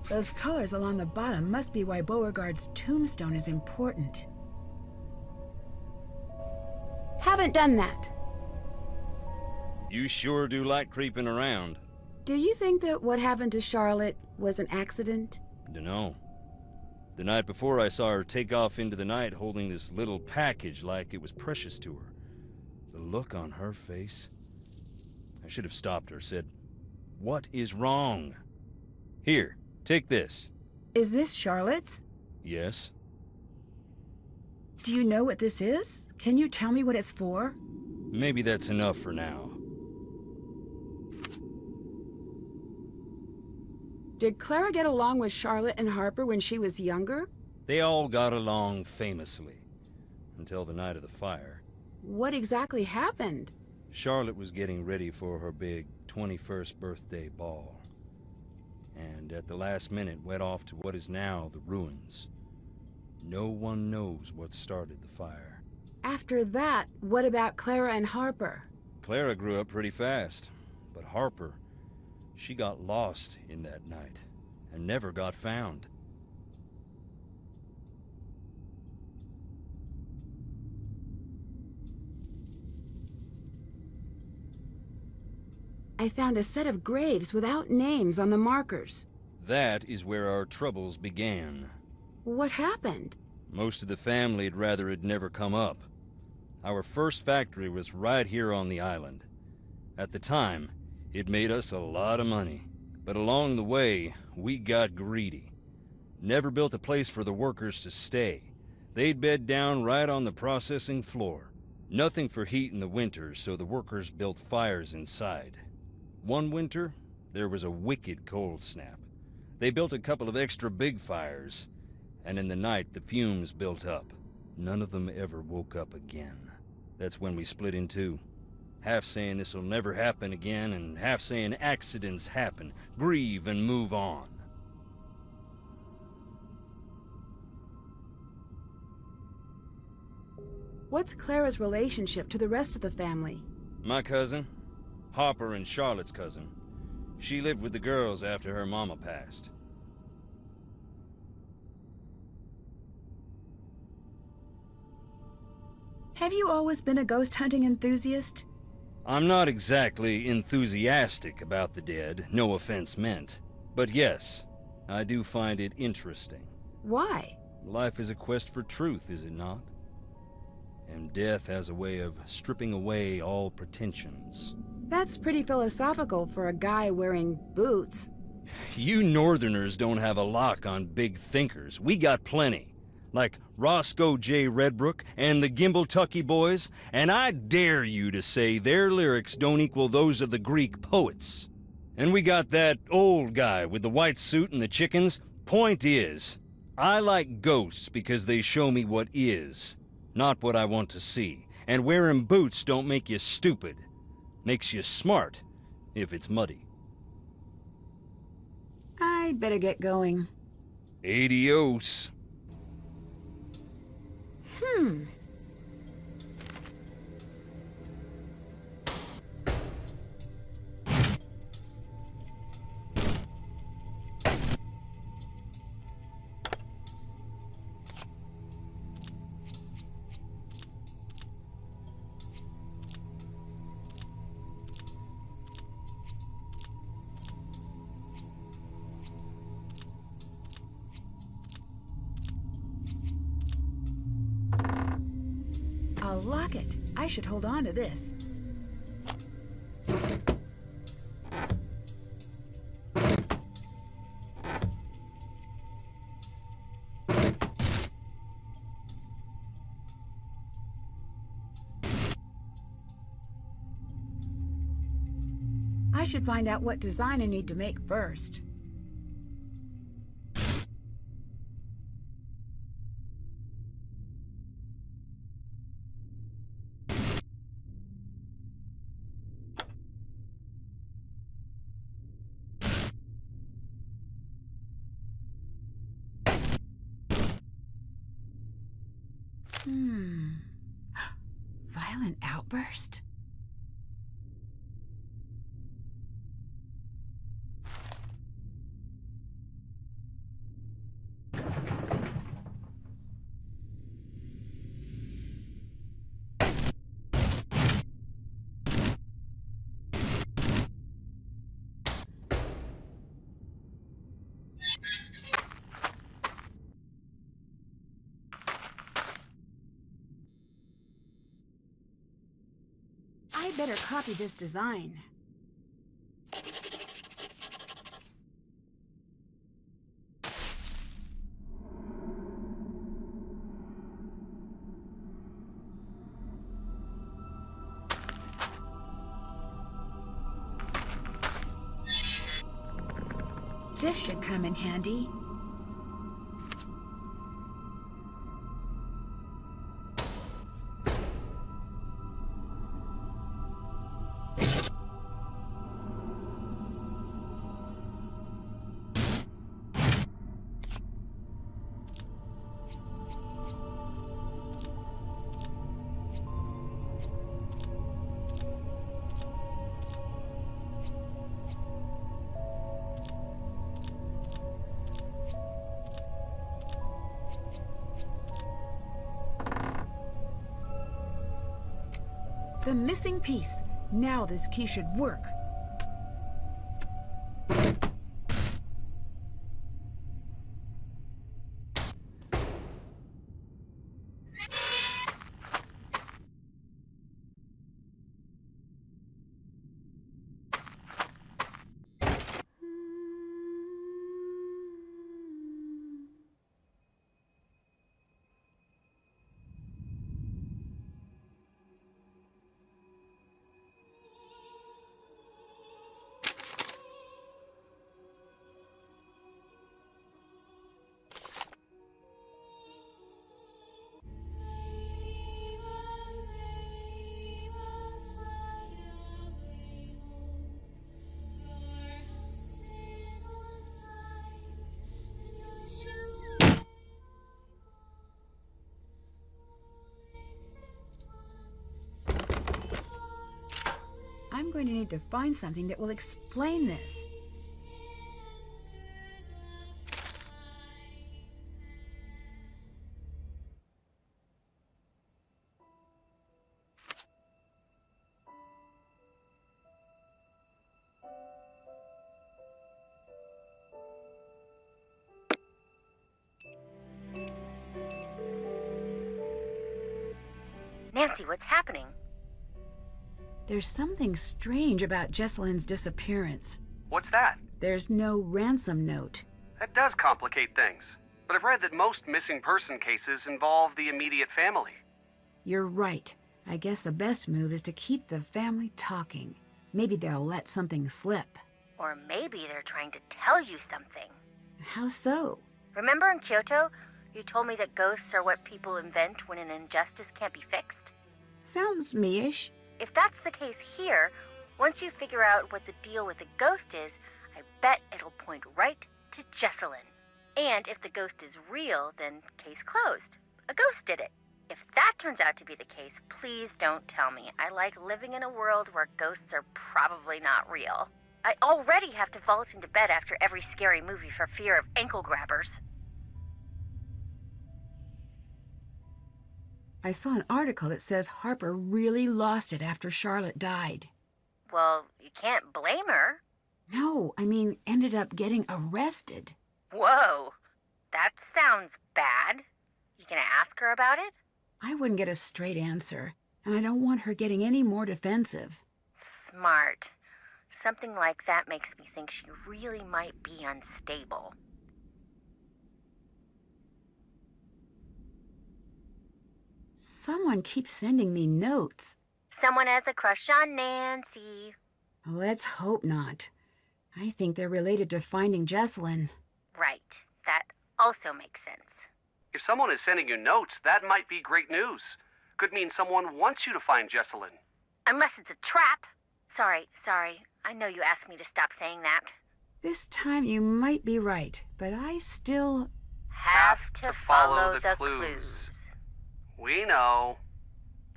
Those colors along the bottom must be why Beauregard's tombstone is important. Haven't done that. You sure do like creeping around. Do you think that what happened to Charlotte was an accident? Dunno. The night before I saw her take off into the night holding this little package like it was precious to her. The look on her face. I should have stopped her, said, "What is wrong?" "Here, take this." Is this Charlotte's? "Yes." Do you know what this is? Can you tell me what it's for? "Maybe that's enough for now." Did Clara get along with Charlotte and Harper when she was younger? They all got along famously. Until the night of the fire. What exactly happened? Charlotte was getting ready for her big 21st birthday ball. And at the last minute went off to what is now the ruins. No one knows what started the fire. After that, what about Clara and Harper? Clara grew up pretty fast, but Harper, she got lost in that night and never got found. I found a set of graves without names on the markers. That is where our troubles began. What happened? Most of the family'd rather it never come up. Our first factory was right here on the island. At the time, it made us a lot of money. But along the way, we got greedy. Never built a place for the workers to stay. They'd bed down right on the processing floor. Nothing for heat in the winters, so the workers built fires inside. One winter, there was a wicked cold snap. They built a couple of extra big fires, and in the night the fumes built up. None of them ever woke up again. That's when we split in two. Half saying this'll never happen again, and half saying accidents happen. Grieve and move on. What's Clara's relationship to the rest of the family? My cousin, Harper and Charlotte's cousin. She lived with the girls after her mama passed. Have you always been a ghost hunting enthusiast? I'm not exactly enthusiastic about the dead, no offense meant. But yes, I do find it interesting. Why? Life is a quest for truth, is it not? And death has a way of stripping away all pretensions. That's pretty philosophical for a guy wearing boots. You Northerners don't have a lock on big thinkers. We got plenty. Like Roscoe J. Redbrook and the Gimbltucky Boys, and I dare you to say their lyrics don't equal those of the Greek poets. And we got that old guy with the white suit and the chickens. Point is, I like ghosts because they show me what is, not what I want to see. And wearing boots don't make you stupid. Makes you smart, if it's muddy. I'd better get going. Adios. A locket. I should hold on to this. I should find out what design I need to make first. Violent outburst? I'd better copy this design. This should come in handy. The missing piece. Now this key should work. point to find something that will explain this. Nancy, what's happening? There's something strange about Jessalyn's disappearance. What's that? There's no ransom note. That does complicate things. But I've read that most missing person cases involve the immediate family. You're right. I guess the best move is to keep the family talking. Maybe they'll let something slip. Or maybe they're trying to tell you something. How so? Remember in Kyoto, you told me that ghosts are what people invent when an injustice can't be fixed? Sounds me-ish. If that's the case here, once you figure out what the deal with the ghost is, I bet it'll point right to Jessalyn. And if the ghost is real, then case closed. A ghost did it. If that turns out to be the case, please don't tell me. I like living in a world where ghosts are probably not real. I already have to vault into bed after every scary movie for fear of ankle grabbers. I saw an article that says Harper really lost it after Charlotte died. Well, you can't blame her. No, I mean, ended up getting arrested. Whoa, that sounds bad. You gonna ask her about it? I wouldn't get a straight answer, and I don't want her getting any more defensive. Smart. Something like that makes me think she really might be unstable. Someone keeps sending me notes. Someone has a crush on Nancy. Let's hope not. I think they're related to finding Jessalyn. Right. That also makes sense. If someone is sending you notes, that might be great news. Could mean someone wants you to find Jessalyn. Unless it's a trap. Sorry. I know you asked me to stop saying that. This time you might be right, but I still... Have to follow the clues. We know.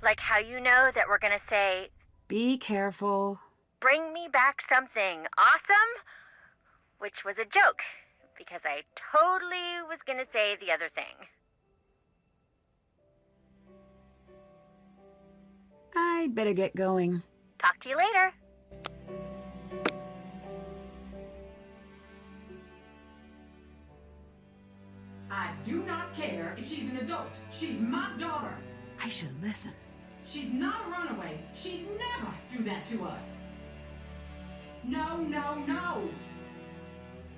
Like how you know that we're gonna say, Be careful. Bring me back something awesome? Which was a joke, because I totally was gonna say the other thing. I'd better get going. Talk to you later. I do not care if she's an adult. She's my daughter. I should listen. She's not a runaway. She'd never do that to us. No.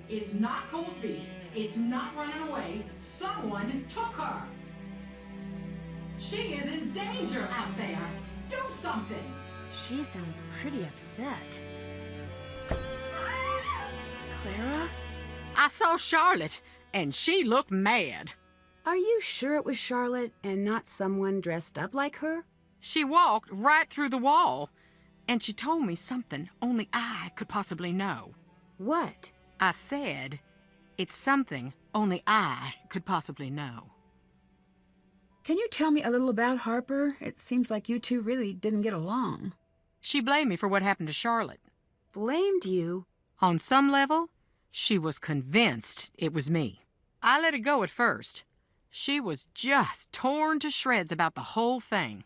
It's not cold feet. It's not running away. Someone took her. She is in danger out there. Do something. She sounds pretty upset. Clara? I saw Charlotte, and she looked mad. Are you sure it was Charlotte and not someone dressed up like her? She walked right through the wall, and she told me something only I could possibly know. What? I said, it's something only I could possibly know. Can you tell me a little about Harper? It seems like you two really didn't get along. She blamed me for what happened to Charlotte. Blamed you? On some level, she was convinced it was me. I let it go at first. She was just torn to shreds about the whole thing.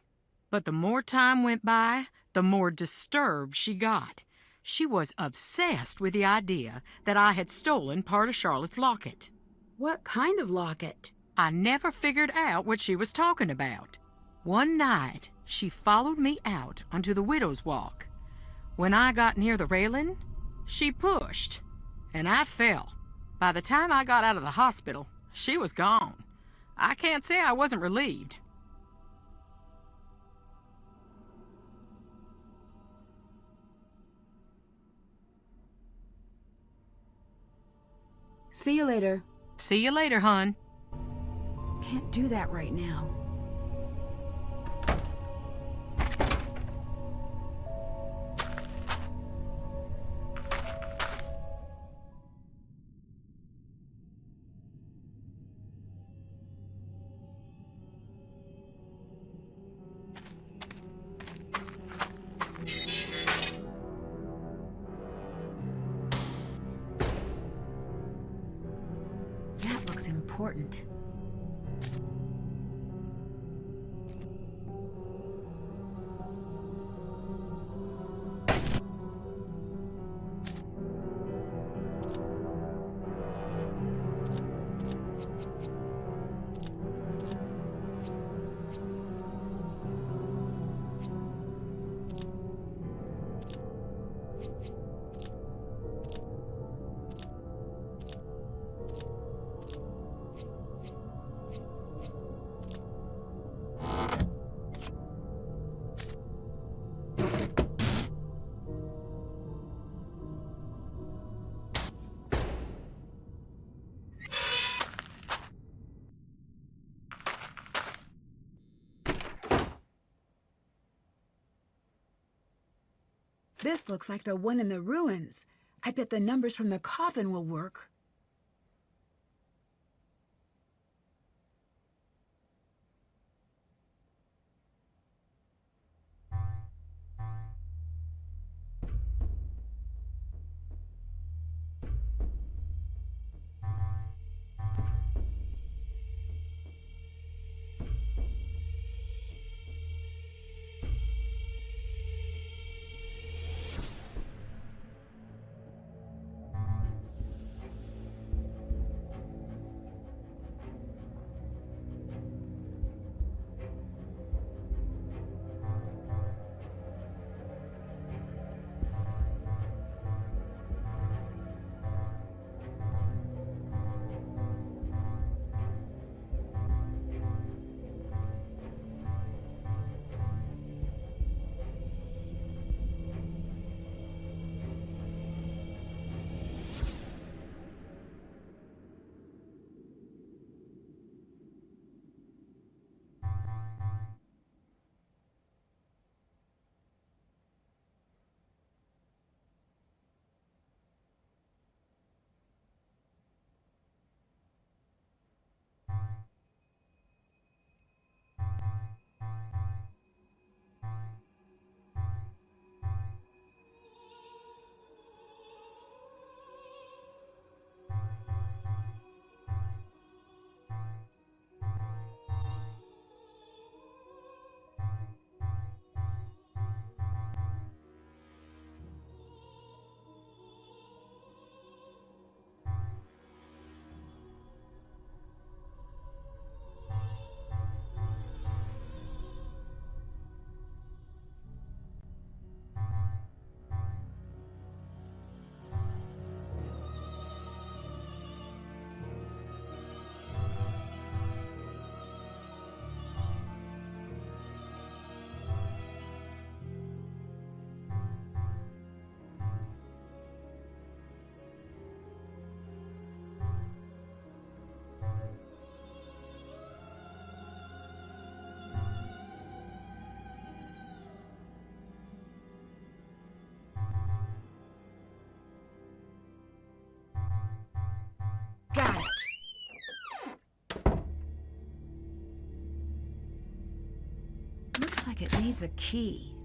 But the more time went by, the more disturbed she got. She was obsessed with the idea that I had stolen part of Charlotte's locket. What kind of locket? I never figured out what she was talking about. One night, she followed me out onto the widow's walk. When I got near the railing, she pushed, and I fell. By the time I got out of the hospital, she was gone. I can't say I wasn't relieved. See you later. See you later, hon. Can't do that right now. looks important. This looks like the one in the ruins. I bet the numbers from the coffin will work. Got it. Looks like it needs a key.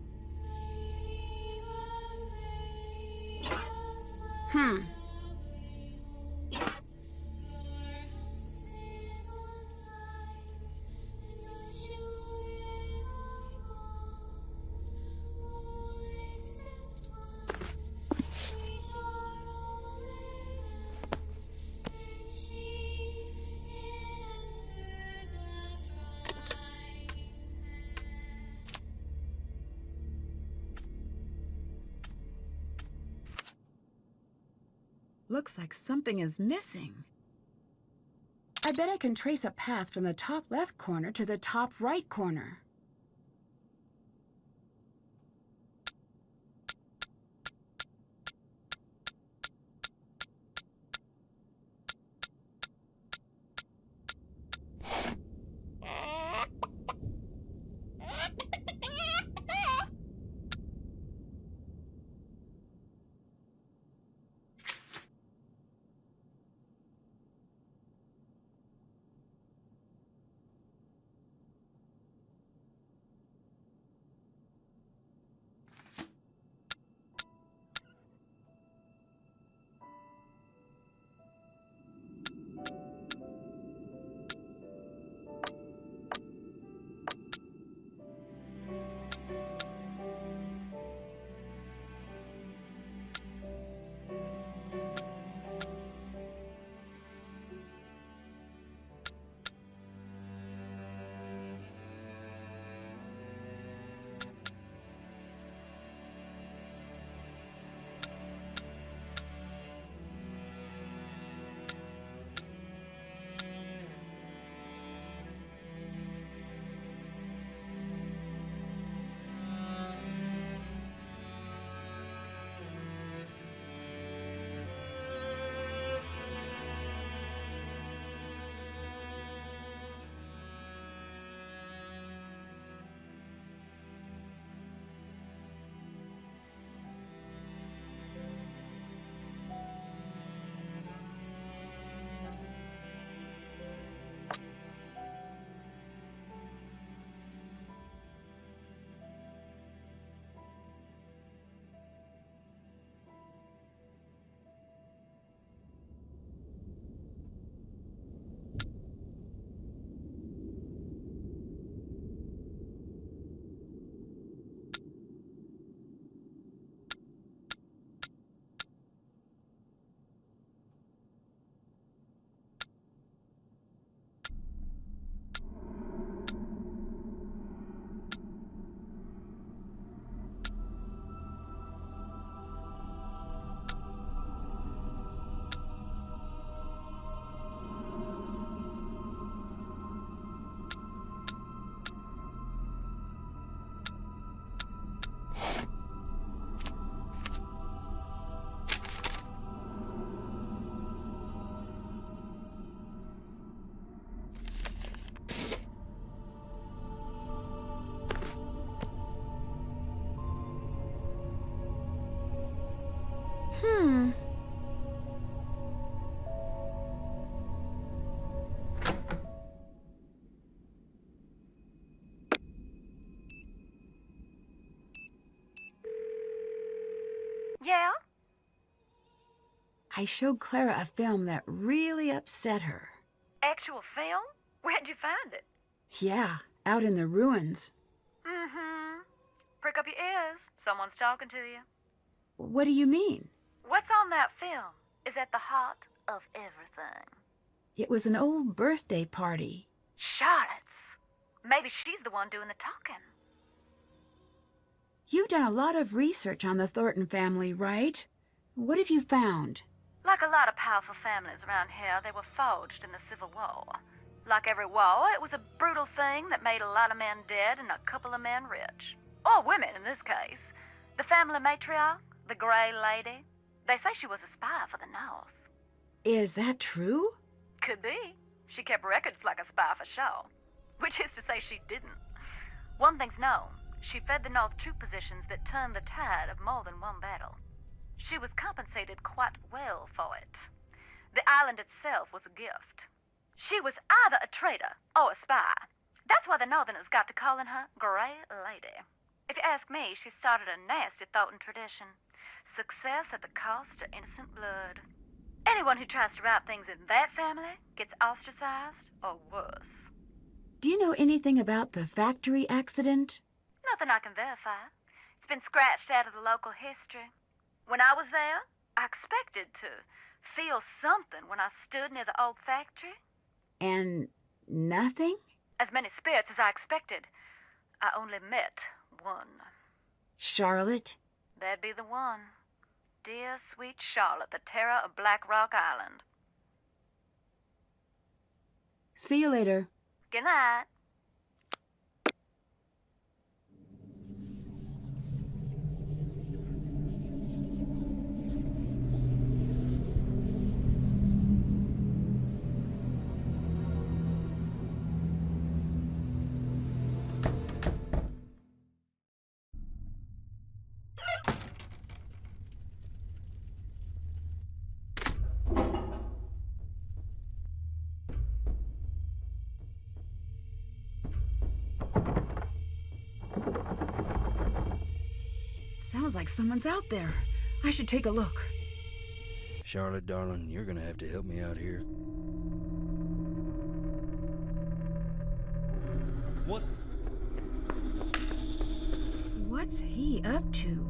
Looks like something is missing. I bet I can trace a path from the top left corner to the top right corner. Yeah? I showed Clara a film that really upset her. Actual film? Where'd you find it? Yeah, out in the ruins. Mm-hmm. Prick up your ears. Someone's talking to you. What do you mean? What's on that film is at the heart of everything. It was an old birthday party. Charlotte's. Maybe she's the one doing the talking. You've done a lot of research on the Thornton family, right? What have you found? Like a lot of powerful families around here, they were forged in the Civil War. Like every war, it was a brutal thing that made a lot of men dead and a couple of men rich. Or women, in this case. The family matriarch, the Gray Lady, they say she was a spy for the North. Is that true? Could be. She kept records like a spy for show. Which is to say she didn't. One thing's known. She fed the North troop positions that turned the tide of more than one battle. She was compensated quite well for it. The island itself was a gift. She was either a traitor or a spy. That's why the Northerners got to calling her Gray Lady. If you ask me, she started a nasty Thornton tradition. Success at the cost of innocent blood. Anyone who tries to write things in that family gets ostracized or worse. Do you know anything about the factory accident? Nothing I can verify. It's been scratched out of the local history. When I was there, I expected to feel something when I stood near the old factory. And nothing? As many spirits as I expected. I only met one. Charlotte? That'd be the one. Dear, sweet Charlotte, the terror of Black Rock Island. See you later. Good night. Sounds like someone's out there. I should take a look. Charlotte, darling, you're gonna have to help me out here. What? What's he up to?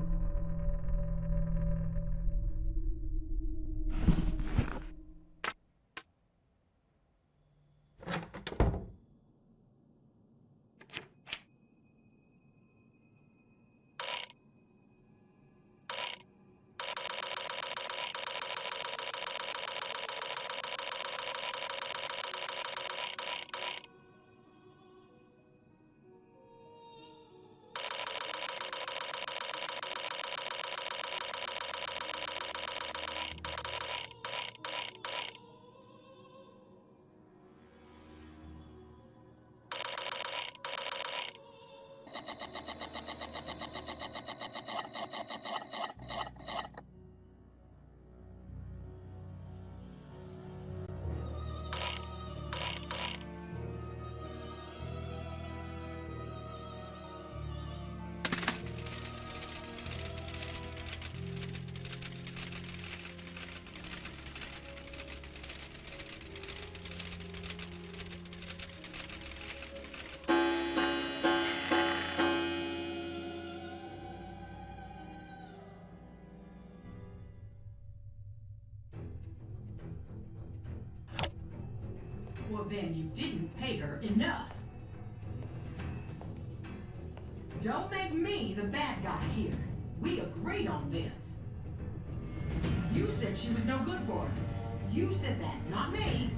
Well, then you didn't pay her enough. Don't make me the bad guy here. We agreed on this. You said she was no good for her. You said that, not me.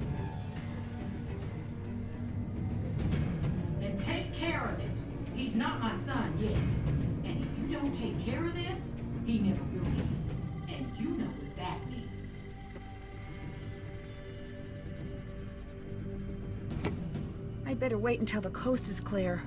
Then take care of it. He's not my son yet. And if you don't take care of this, he never will be. And you know what that means. I better wait until the coast is clear.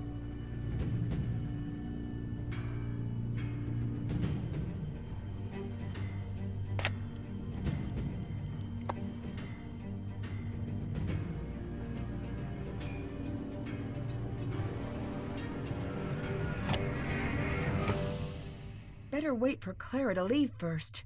better wait for Clara to leave first.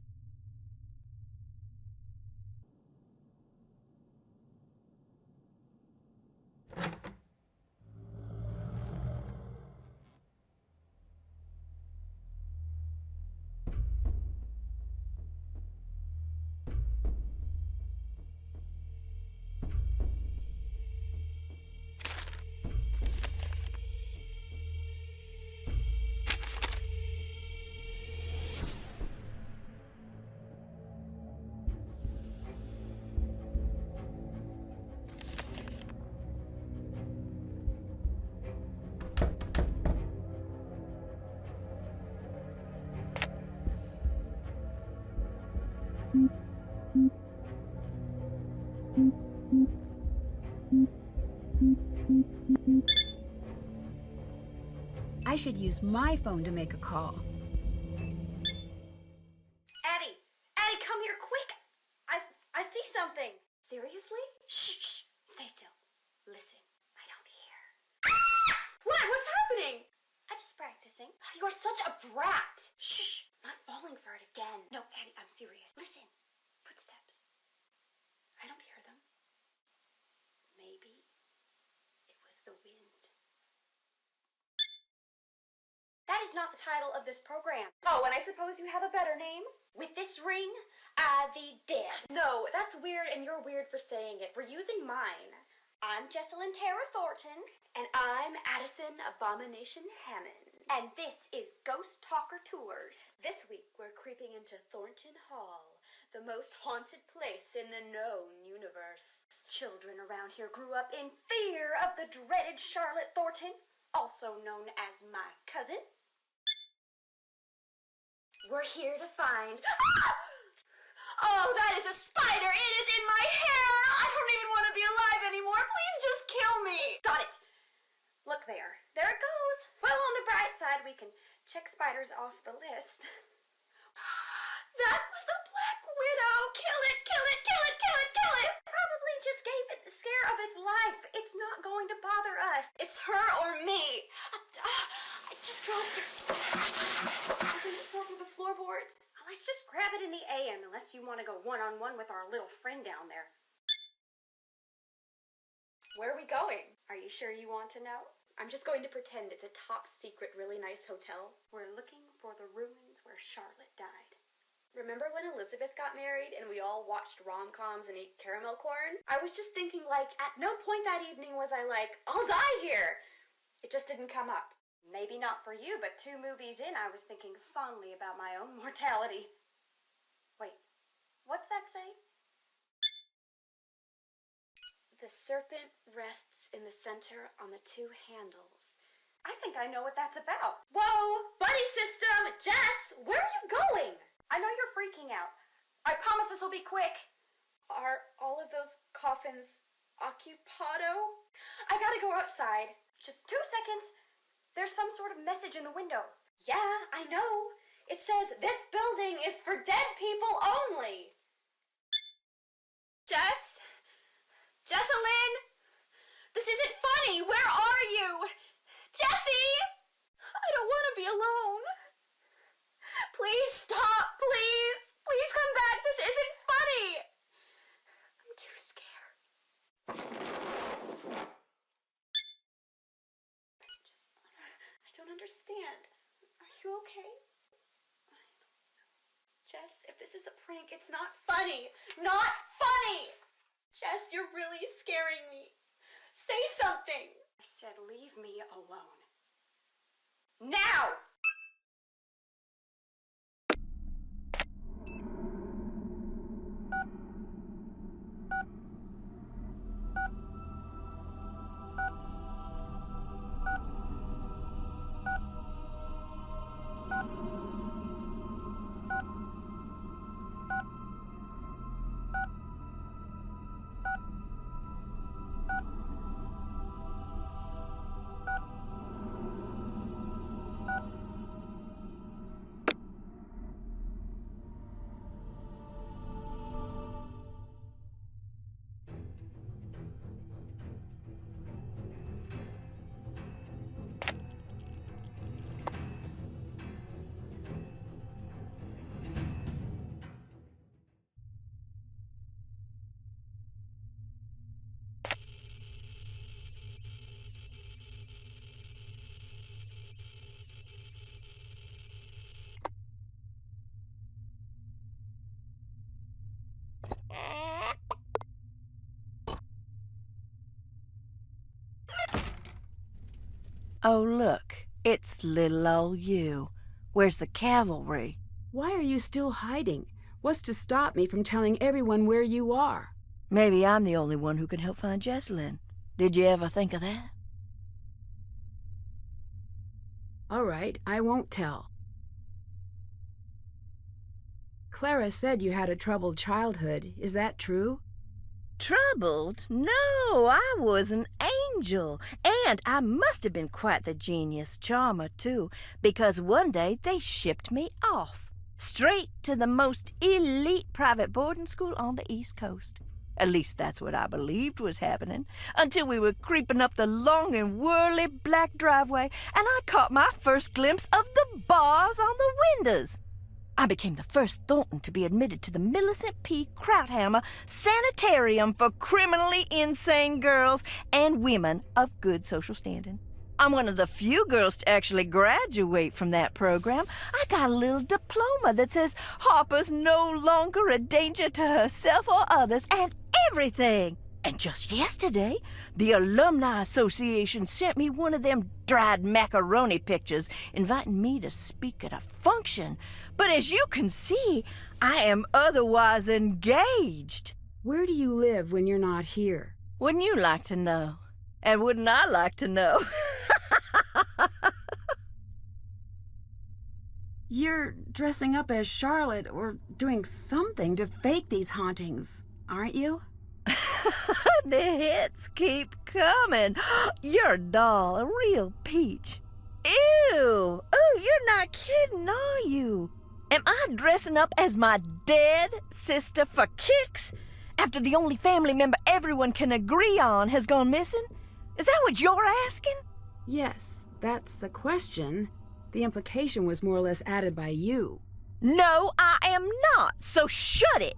I should use my phone to make a call. Addie! Addie, come here, quick! I see something! Seriously? Shh! Stay still. Listen. I don't hear. Ah! What? What's happening? I'm just practicing. You are such a brat! Shh! Not falling for it again. No, Addie, I'm serious. Listen. Footsteps. I don't hear them. Maybe it was the wind. That is not the title of this program. Oh, and I suppose you have a better name? With this ring, the dead. No, that's weird, and you're weird for saying it. We're using mine. I'm Jessalyn Tara Thornton. And I'm Addison Abomination Hammond. And this is Ghost Talker Tours. This week, we're creeping into Thornton Hall, the most haunted place in the known universe. Children around here grew up in fear of the dreaded Charlotte Thornton, also known as my cousin. We're here to find... Ah! Oh, that is a spider! It is in my hair! I don't even want to be alive anymore! Please just kill me! Stop it! Look there. There it goes! Well, on the bright side, we can check spiders off the list. That was a black widow! Kill it! Kill it! Kill it! Kill it! Kill it! Probably just gave it the scare of its life. It's not going to bother us. It's her or me. I just dropped it. I think it fell through the floorboards. Let's just grab it in the AM, unless you want to go one-on-one with our little friend down there. Where are we going? Are you sure you want to know? I'm just going to pretend it's a top-secret, really nice hotel. We're looking for the ruins where Charlotte died. Remember when Elizabeth got married and we all watched rom-coms and ate caramel corn? I was just thinking, like, at no point that evening was I like, I'll die here! It just didn't come up. Maybe not for you, but 2 movies in, I was thinking fondly about my own mortality. Wait, what's that say? The serpent rests in the center on the 2 handles. I think I know what that's about. Whoa! Buddy system! Jess! Where are you going? I know you're freaking out. I promise this will be quick. Are all of those coffins occupado? I gotta go outside. Just 2 seconds. There's some sort of message in the window. Yeah, I know. It says, this building is for dead people only. Jess? Jessalyn? This isn't funny. Where are you? Jessie! I don't want to be alone. Please stop, please. Please come back. This isn't funny. I'm too scared. I don't understand. Are you okay? Jess, if this is a prank, it's not funny. Not funny! Jess, you're really scaring me. Say something. I said leave me alone. Now! Oh, look. It's little old you. Where's the cavalry? Why are you still hiding? What's to stop me from telling everyone where you are? Maybe I'm the only one who can help find Jessalyn. Did you ever think of that? All right, I won't tell. Clara said you had a troubled childhood. Is that true? Troubled? No, I was an angel. And I must have been quite the genius charmer, too, because one day they shipped me off, straight to the most elite private boarding school on the East Coast. At least that's what I believed was happening, until we were creeping up the long and whirly black driveway, and I caught my first glimpse of the bars on the windows. I became the first Thornton to be admitted to the Millicent P. Krauthammer Sanitarium for criminally insane girls and women of good social standing. I'm one of the few girls to actually graduate from that program. I got a little diploma that says Harper's no longer a danger to herself or others and everything. And just yesterday, the Alumni Association sent me one of them dried macaroni pictures inviting me to speak at a function. But as you can see, I am otherwise engaged. Where do you live when you're not here? Wouldn't you like to know? And wouldn't I like to know? You're dressing up as Charlotte or doing something to fake these hauntings, aren't you? The hits keep coming. You're a doll, a real peach. Ew! Oh, you're not kidding, are you? Am I dressing up as my dead sister for kicks? After the only family member everyone can agree on has gone missing? Is that what you're asking? Yes, that's the question. The implication was more or less added by you. No, I am not, so shut it!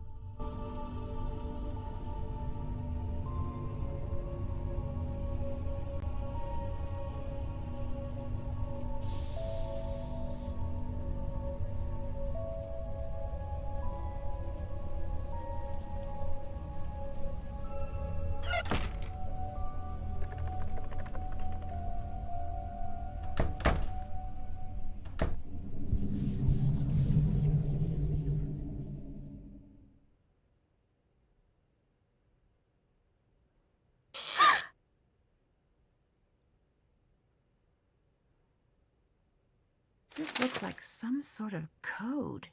This looks like some sort of code.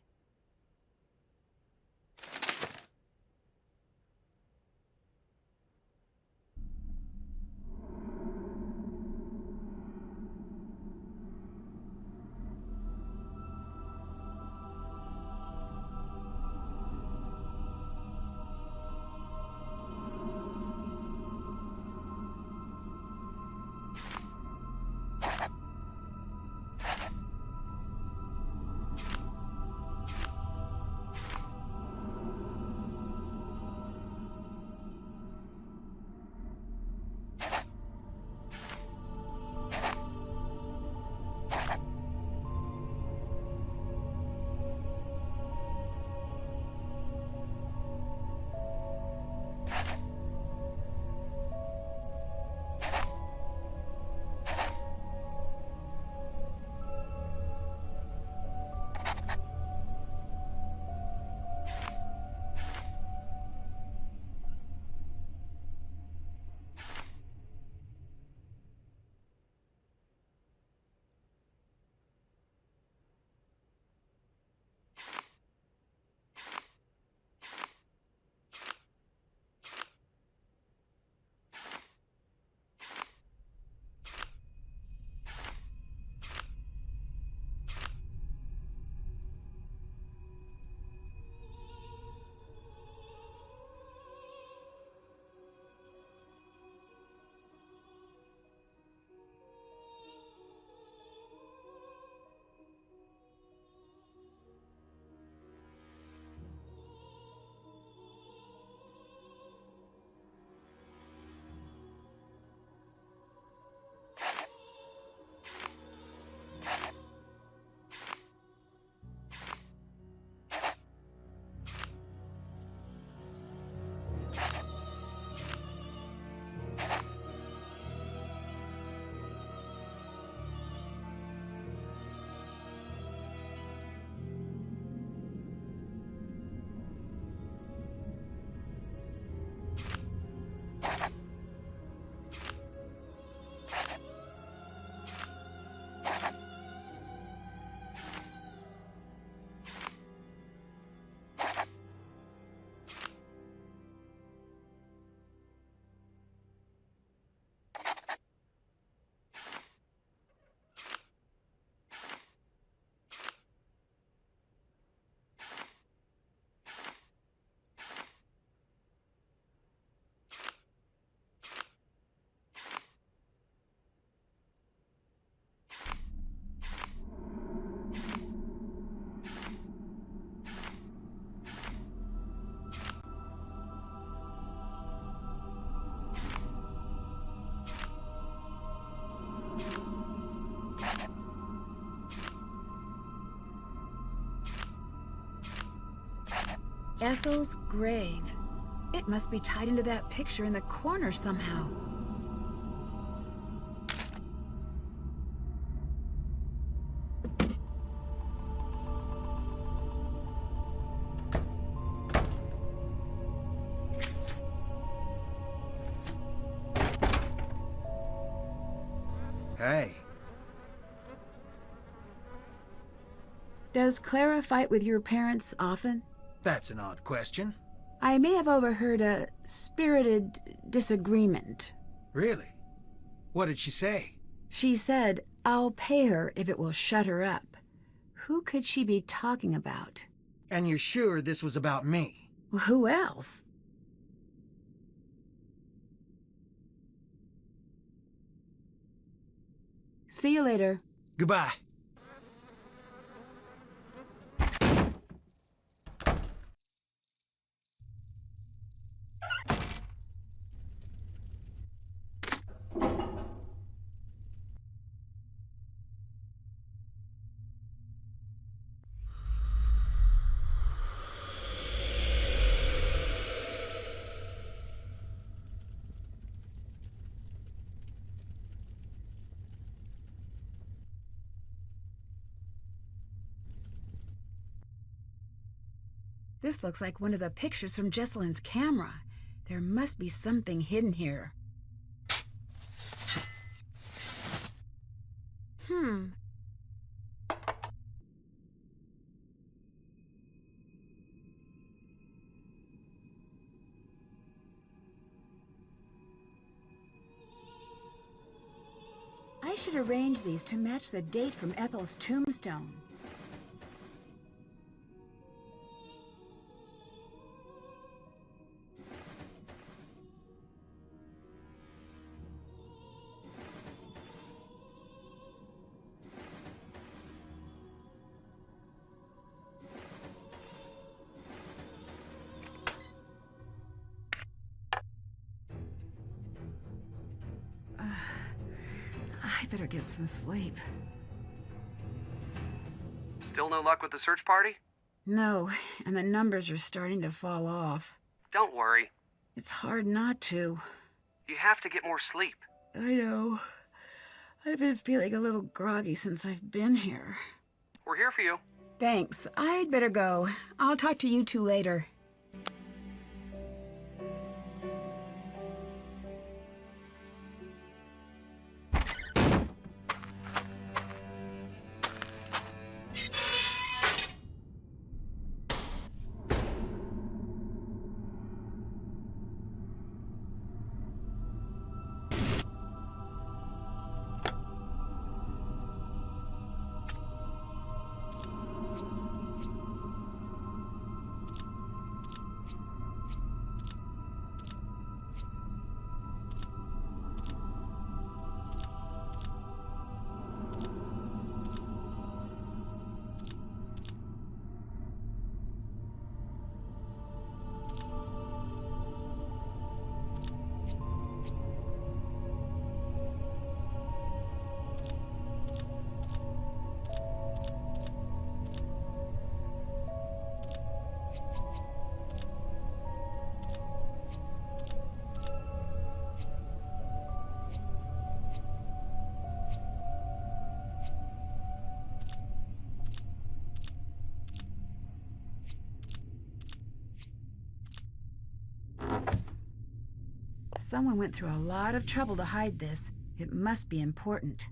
Ethel's grave. It must be tied into that picture in the corner somehow. Hey. Does Clara fight with your parents often? That's an odd question. I may have overheard a spirited disagreement. Really? What did she say? She said, I'll pay her if it will shut her up. Who could she be talking about? And you're sure this was about me? Well, who else? See you later. Goodbye. This looks like one of the pictures from Jessalyn's camera. There must be something hidden here. I should arrange these to match the date from Ethel's tombstone. I better get some sleep. Still no luck with the search party? No, and the numbers are starting to fall off. Don't worry. It's hard not to. You have to get more sleep. I know. I've been feeling a little groggy since I've been here. We're here for you. Thanks. I'd better go. I'll talk to you two later. Someone went through a lot of trouble to hide this. It must be important.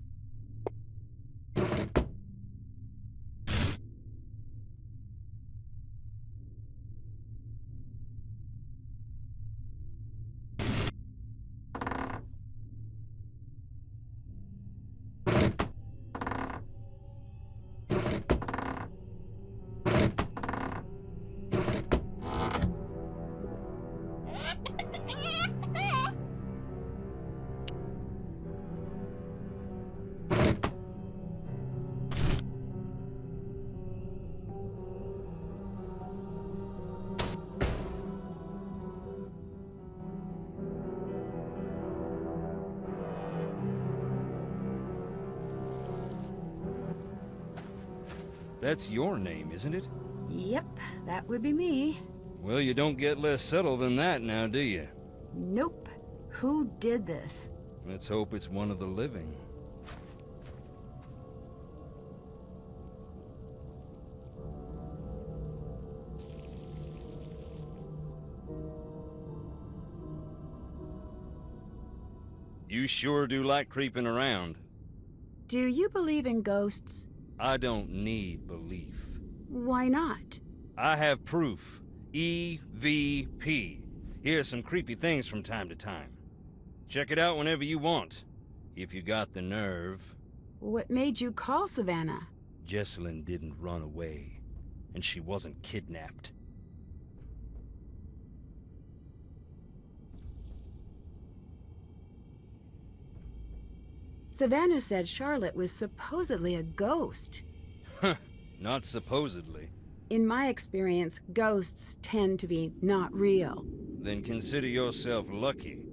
That's your name, isn't it? Yep, that would be me. Well, you don't get less subtle than that now, do you? Nope. Who did this? Let's hope it's one of the living. You sure do like creeping around. Do you believe in ghosts? I don't need belief. Why not? I have proof. EVP. Here's some creepy things from time to time. Check it out whenever you want, if you got the nerve. What made you call Savannah? Jessalyn didn't run away, and she wasn't kidnapped. Savannah said Charlotte was supposedly a ghost. Not supposedly. In my experience, ghosts tend to be not real. Then consider yourself lucky.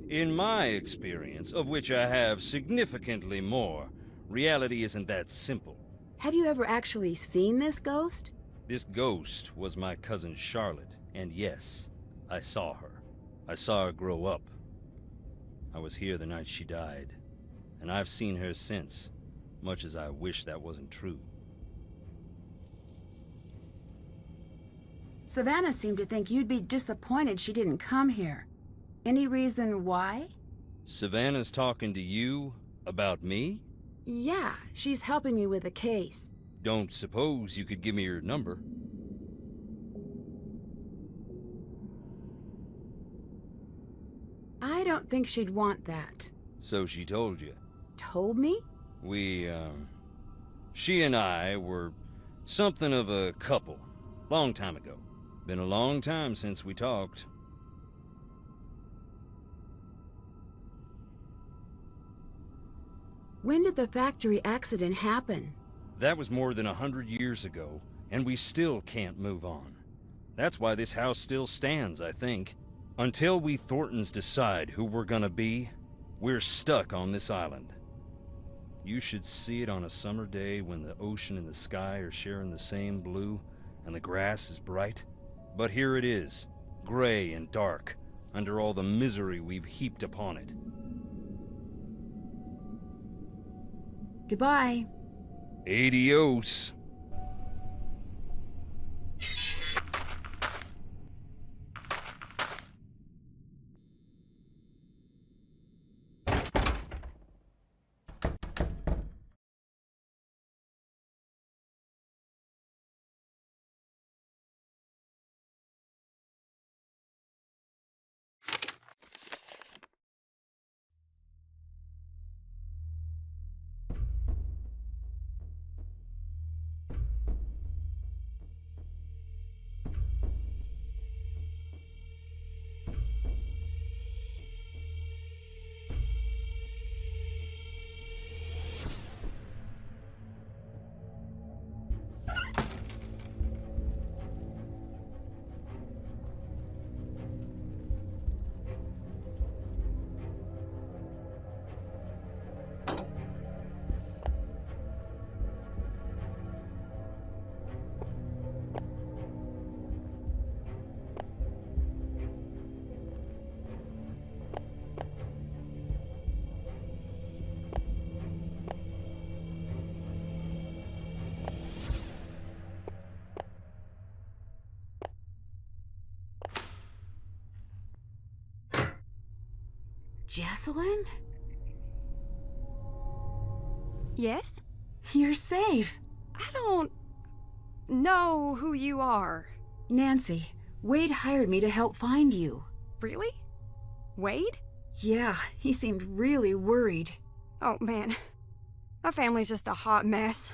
In my experience, of which I have significantly more, reality isn't that simple. Have you ever actually seen this ghost? This ghost was my cousin Charlotte, and yes, I saw her. I saw her grow up. I was here the night she died, and I've seen her since, much as I wish that wasn't true. Savannah seemed to think you'd be disappointed she didn't come here. Any reason why? Savannah's talking to you about me? Yeah, she's helping me with a case. Don't suppose you could give me your number? I don't think she'd want that. So she told you. Told me? She and I were something of a couple, long time ago. Been a long time since we talked. When did the factory accident happen? That was more than 100 years ago, and we still can't move on. That's why this house still stands, I think. Until we Thorntons decide who we're gonna be, we're stuck on this island. You should see it on a summer day when the ocean and the sky are sharing the same blue, and the grass is bright. But here it is, gray and dark, under all the misery we've heaped upon it. Goodbye. Adios. Jessalyn? Yes? You're safe. I don't know who you are. Nancy, Wade hired me to help find you. Really? Wade? Yeah, he seemed really worried. Oh, man. My family's just a hot mess.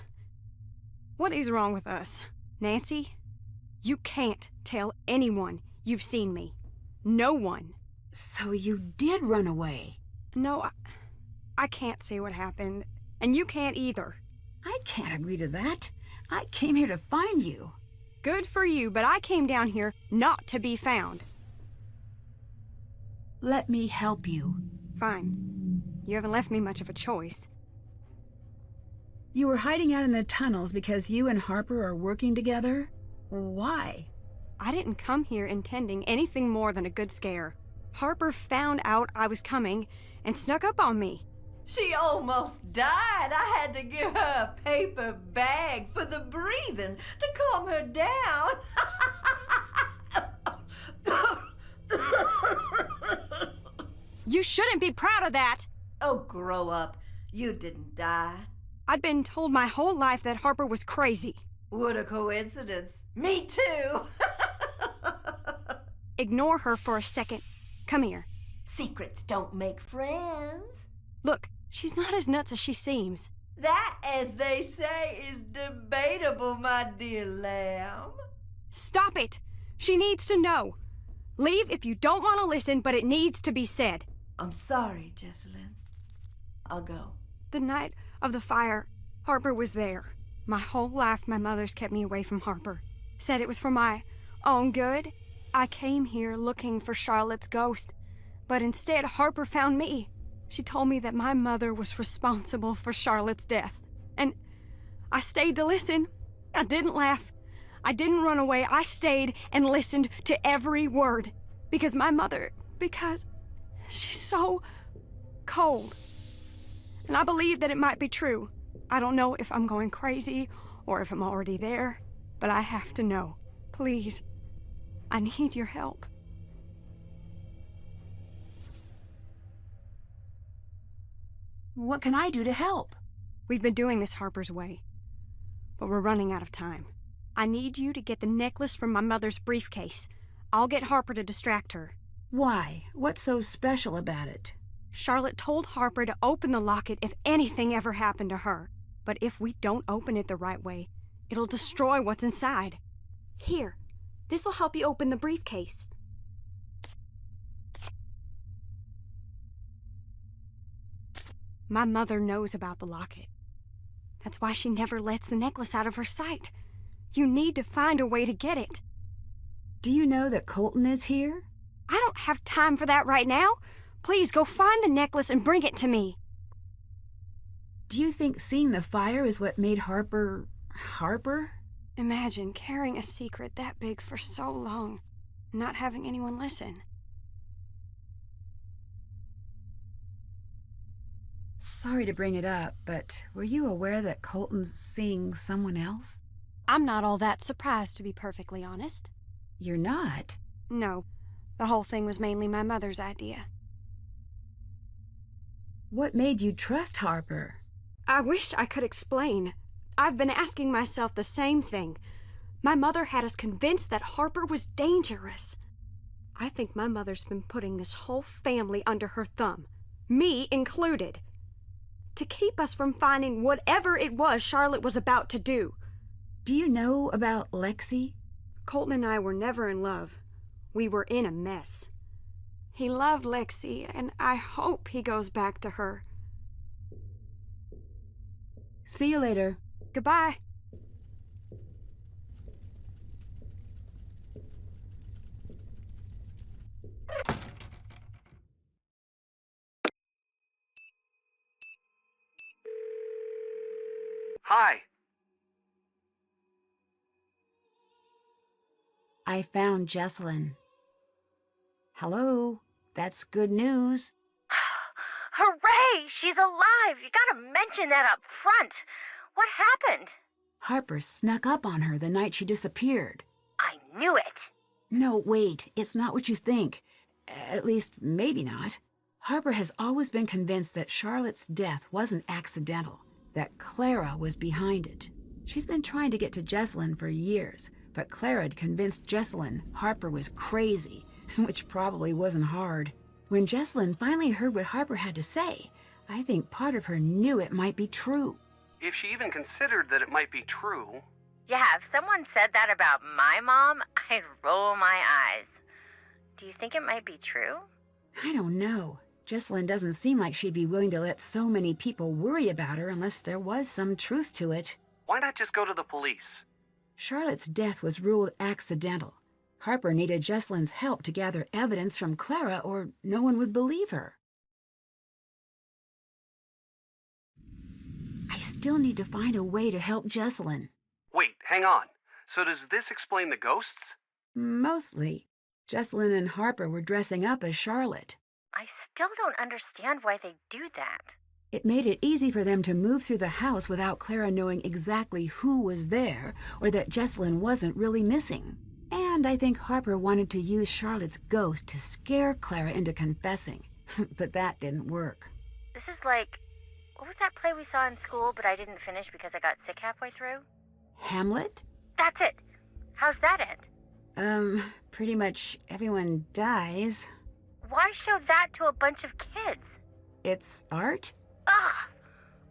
What is wrong with us? Nancy, you can't tell anyone you've seen me. No one. So you did run away? No, I can't say what happened, and you can't either. I can't agree to that. I came here to find you. Good for you, but I came down here not to be found. Let me help you. Fine. You haven't left me much of a choice. You were hiding out in the tunnels because you and Harper are working together? Why? I didn't come here intending anything more than a good scare. Harper found out I was coming and snuck up on me. She almost died. I had to give her a paper bag for the breathing to calm her down. You shouldn't be proud of that. Oh, grow up. You didn't die. I'd been told my whole life that Harper was crazy. What a coincidence. Me too. Ignore her for a second. Come here. Secrets don't make friends. Look, she's not as nuts as she seems. That, as they say, is debatable, my dear lamb. Stop it! She needs to know. Leave if you don't want to listen, but it needs to be said. I'm sorry, Jessalyn. I'll go. The night of the fire, Harper was there. My whole life, my mother's kept me away from Harper. Said it was for my own good. I came here looking for Charlotte's ghost, but instead Harper found me. She told me that my mother was responsible for Charlotte's death. And I stayed to listen. I didn't laugh. I didn't run away. I stayed and listened to every word. Because she's so cold. And I believe that it might be true. I don't know if I'm going crazy or if I'm already there, but I have to know. Please, I need your help. What can I do to help? We've been doing this Harper's way, but we're running out of time. I need you to get the necklace from my mother's briefcase. I'll get Harper to distract her. Why? What's so special about it? Charlotte told Harper to open the locket if anything ever happened to her. But if we don't open it the right way, it'll destroy what's inside. Here, this will help you open the briefcase. My mother knows about the locket. That's why she never lets the necklace out of her sight. You need to find a way to get it. Do you know that Colton is here? I don't have time for that right now. Please go find the necklace and bring it to me. Do you think seeing the fire is what made Harper... Imagine carrying a secret that big for so long and not having anyone listen. Sorry to bring it up, but were you aware that Colton's seeing someone else? I'm not all that surprised, to be perfectly honest. You're not? No. The whole thing was mainly my mother's idea. What made you trust Harper? I wished I could explain. I've been asking myself the same thing. My mother had us convinced that Harper was dangerous. I think my mother's been putting this whole family under her thumb, me included, to keep us from finding whatever it was Charlotte was about to do. Do you know about Lexi? Colton and I were never in love. We were in a mess. He loved Lexi, and I hope he goes back to her. See you later. Goodbye. Hi. I found Jessalyn. Hello? That's good news. Hooray! She's alive! You gotta mention that up front. What happened? Harper snuck up on her the night she disappeared. I knew it. No, wait. It's not what you think. At least, maybe not. Harper has always been convinced that Charlotte's death wasn't accidental, that Clara was behind it. She's been trying to get to Jessalyn for years, but Clara had convinced Jessalyn Harper was crazy, which probably wasn't hard. When Jessalyn finally heard what Harper had to say, I think part of her knew it might be true. If she even considered that it might be true. Yeah, if someone said that about my mom, I'd roll my eyes. Do you think it might be true? I don't know. Jessalyn doesn't seem like she'd be willing to let so many people worry about her unless there was some truth to it. Why not just go to the police? Charlotte's death was ruled accidental. Harper needed Jessalyn's help to gather evidence from Clara, or no one would believe her. I still need to find a way to help Jessalyn. Wait, hang on. So does this explain the ghosts? Mostly. Jessalyn and Harper were dressing up as Charlotte. I still don't understand why they do that. It made it easy for them to move through the house without Clara knowing exactly who was there or that Jessalyn wasn't really missing. And I think Harper wanted to use Charlotte's ghost to scare Clara into confessing. But that didn't work. This is like, what was that play we saw in school but I didn't finish because I got sick halfway through? Hamlet? That's it. How's that end? Pretty much everyone dies. Why show that to a bunch of kids? It's art? Ugh!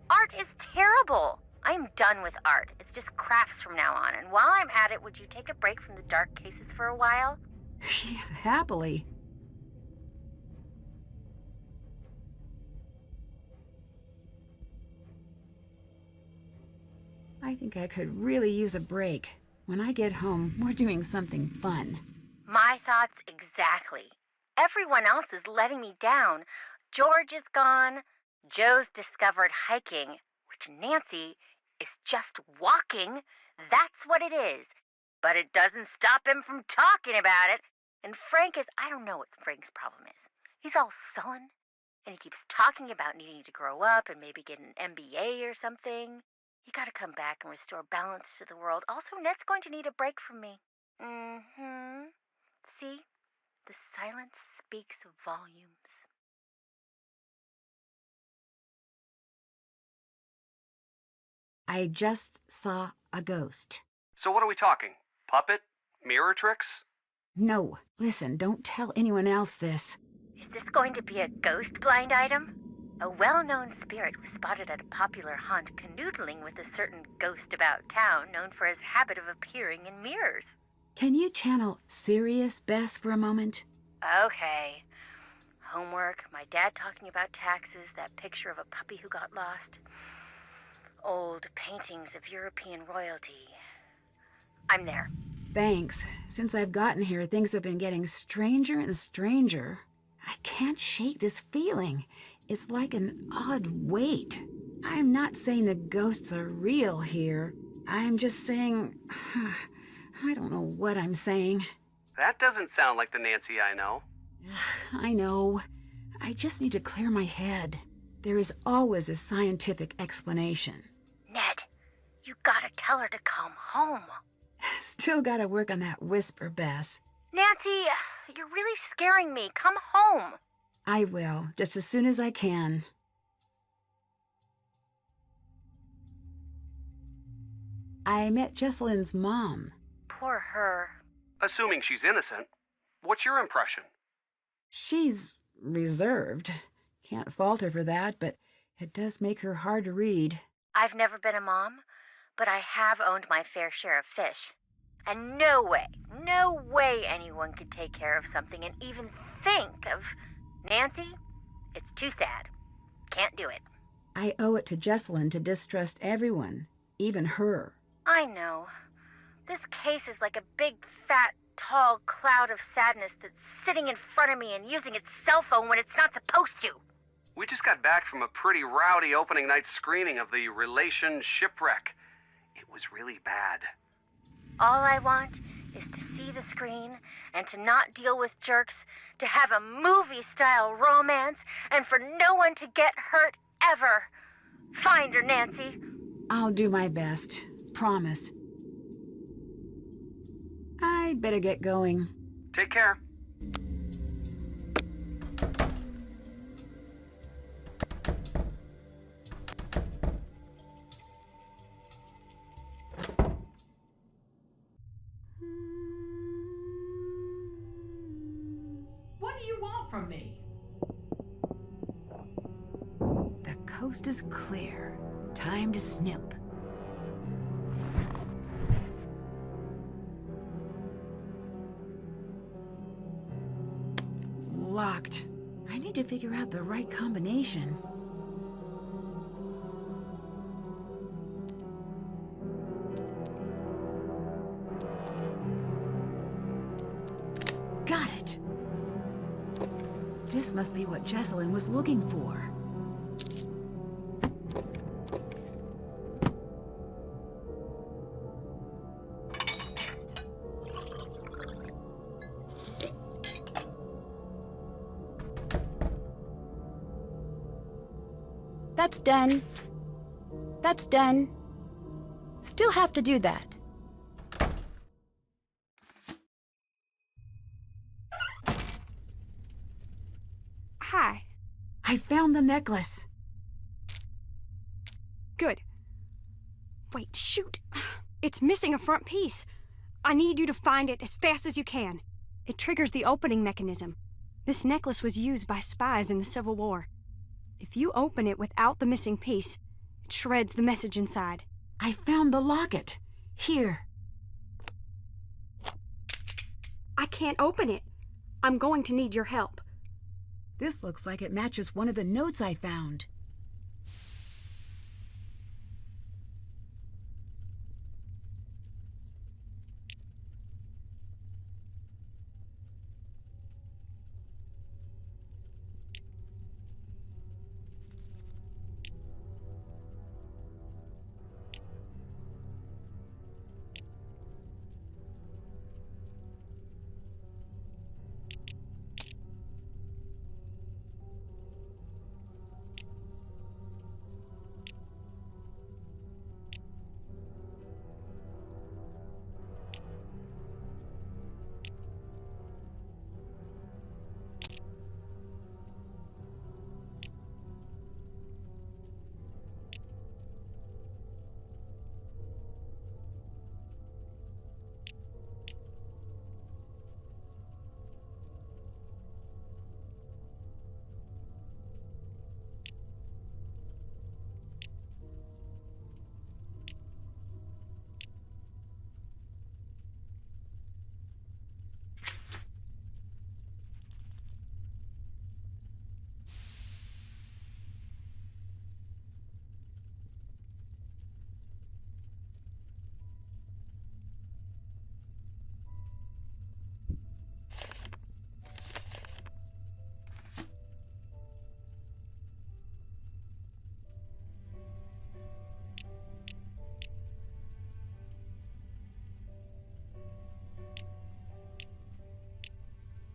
Art is terrible. I'm done with art. It's just crafts from now on. And while I'm at it, would you take a break from the dark cases for a while? Happily. I think I could really use a break. When I get home, we're doing something fun. My thoughts exactly. Everyone else is letting me down. George is gone. Joe's discovered hiking, which Nancy is just walking. That's what it is. But it doesn't stop him from talking about it. And Frank is, I don't know what Frank's problem is. He's all sullen, and he keeps talking about needing to grow up and maybe get an MBA or something. You gotta come back and restore balance to the world. Also, Ned's going to need a break from me. See? The silence speaks volumes. I just saw a ghost. So what are we talking? Puppet? Mirror tricks? No, listen, don't tell anyone else this. Is this going to be a ghost blind item? A well-known spirit was spotted at a popular haunt canoodling with a certain ghost about town known for his habit of appearing in mirrors. Can you channel Sirius Bess for a moment? Okay. Homework, my dad talking about taxes, that picture of a puppy who got lost. Old paintings of European royalty. I'm there. Thanks. Since I've gotten here, things have been getting stranger and stranger. I can't shake this feeling. It's like an odd weight. I'm not saying the ghosts are real here. I'm just saying... I don't know what I'm saying. That doesn't sound like the Nancy I know. I know. I just need to clear my head. There is always a scientific explanation. Ned, you gotta tell her to come home. Still gotta work on that whisper, Bess. Nancy, you're really scaring me. Come home. I will, just as soon as I can. I met Jessalyn's mom. Poor her. Assuming she's innocent, what's your impression? She's reserved. Can't fault her for that, but it does make her hard to read. I've never been a mom, but I have owned my fair share of fish. And no way anyone could take care of something and even think of... Nancy, it's too sad. Can't do it. I owe it to Jessalyn to distrust everyone, even her. I know. This case is like a big, fat, tall cloud of sadness that's sitting in front of me and using its cell phone when it's not supposed to. We just got back from a pretty rowdy opening night screening of the Relation Shipwreck. It was really bad. All I want is to see the screen and to not deal with jerks, to have a movie-style romance, and for no one to get hurt ever. Find her, Nancy. I'll do my best. Promise. I'd better get going. Take care. What do you want from me? The coast is clear. Time to snoop. Locked. I need to figure out the right combination. Got it. This must be what Jessalyn was looking for. That's done. That's done. Still have to do that. Hi. I found the necklace. Good. Wait, shoot. It's missing a front piece. I need you to find it as fast as you can. It triggers the opening mechanism. This necklace was used by spies in the Civil War. If you open it without the missing piece, it shreds the message inside. I found the locket. Here. I can't open it. I'm going to need your help. This looks like it matches one of the notes I found.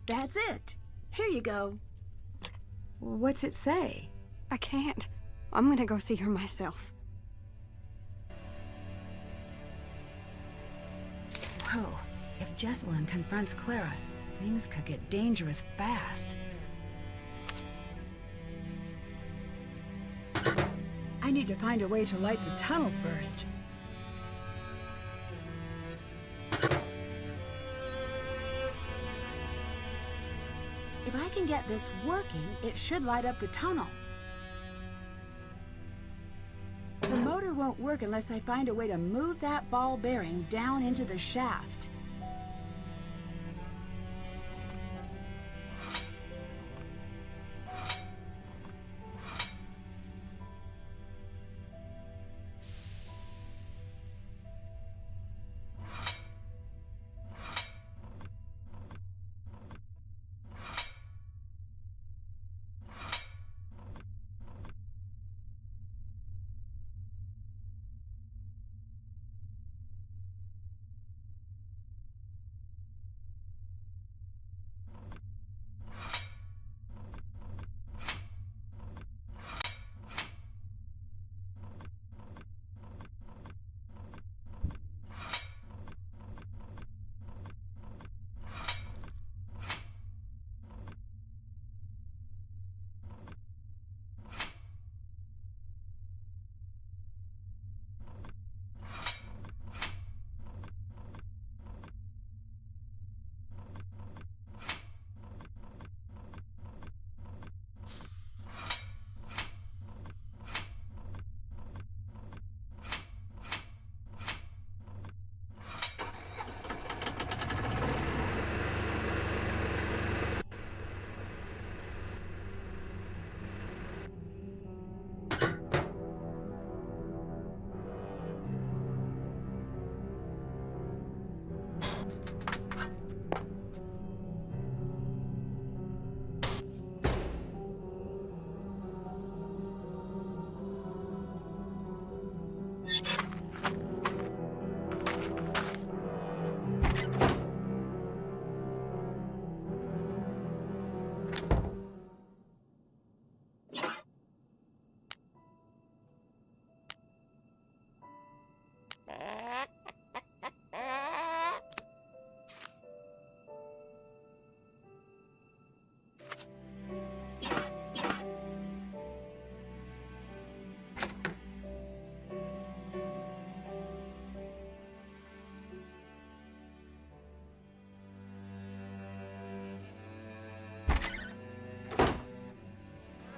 That's it. Here you go. What's it say? I can't. I'm gonna go see her myself. Whoa. If Jessalyn confronts Clara, things could get dangerous fast. I need to find a way to light the tunnel first. If I can get this working, it should light up the tunnel. The motor won't work unless I find a way to move that ball bearing down into the shaft.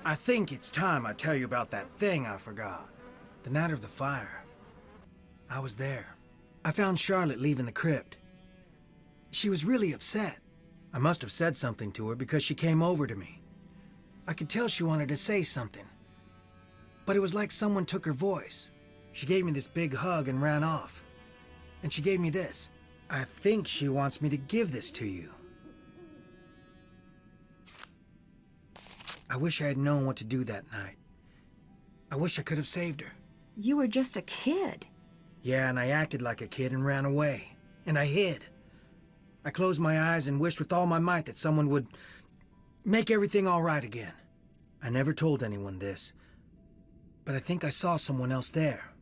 I think it's time I tell you about that thing I forgot. The night of the fire. I was there. I found Charlotte leaving the crypt. She was really upset. I must have said something to her because she came over to me. I could tell she wanted to say something. But it was like someone took her voice. She gave me this big hug and ran off. And she gave me this. I think she wants me to give this to you. I wish I had known what to do that night. I wish I could have saved her. You were just a kid. Yeah, and I acted like a kid and ran away. And I hid. I closed my eyes and wished with all my might that someone would make everything all right again. I never told anyone this, but I think I saw someone else there.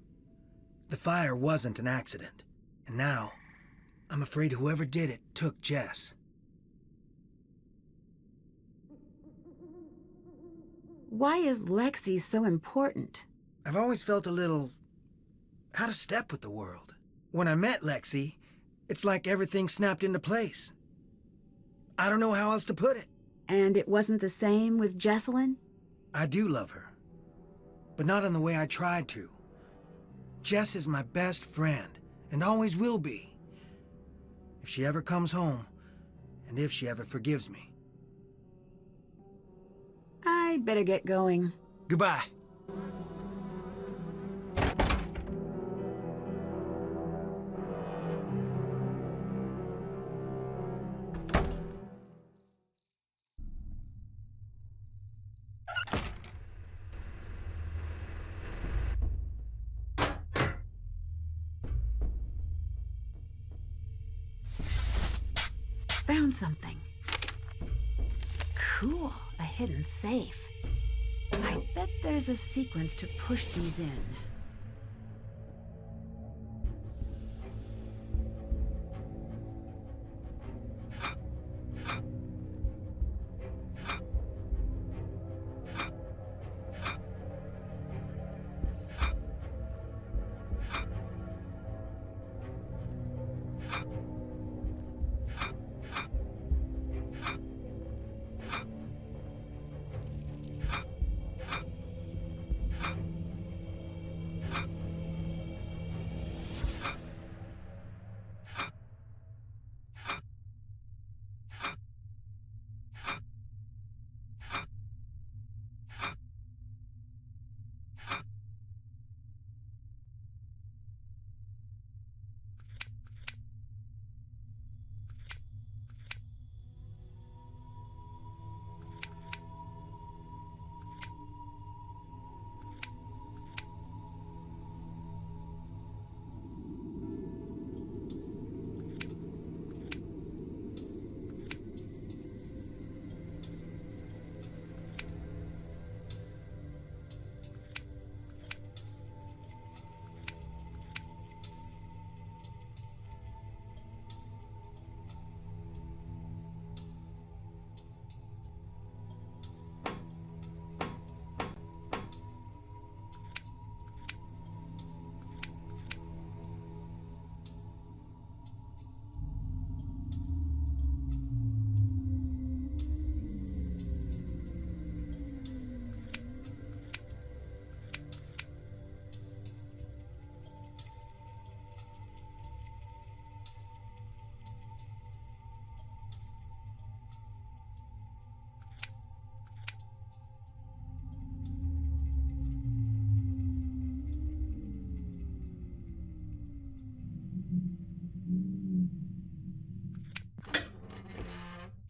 The fire wasn't an accident, and now I'm afraid whoever did it took Jess. Why is Lexi so important? I've always felt a little out of step with the world. When I met Lexi, it's like everything snapped into place. I don't know how else to put it. And it wasn't the same with Jessalyn? I do love her, but not in the way I tried to. Jess is my best friend, and always will be. If she ever comes home, and if she ever forgives me. I'd better get going. Goodbye. Found something. Cool, a hidden safe. I bet there's a sequence to push these in.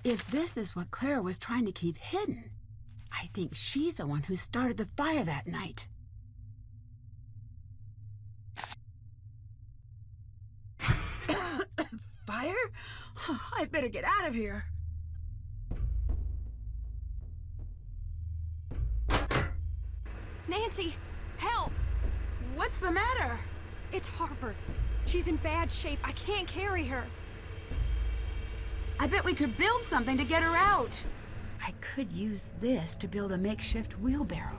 If this is what Clara was trying to keep hidden, I think she's the one who started the fire that night. Fire? I'd better get out of here. Nancy, help! What's the matter? It's Harper. She's in bad shape. I can't carry her. I bet we could build something to get her out. I could use this to build a makeshift wheelbarrow.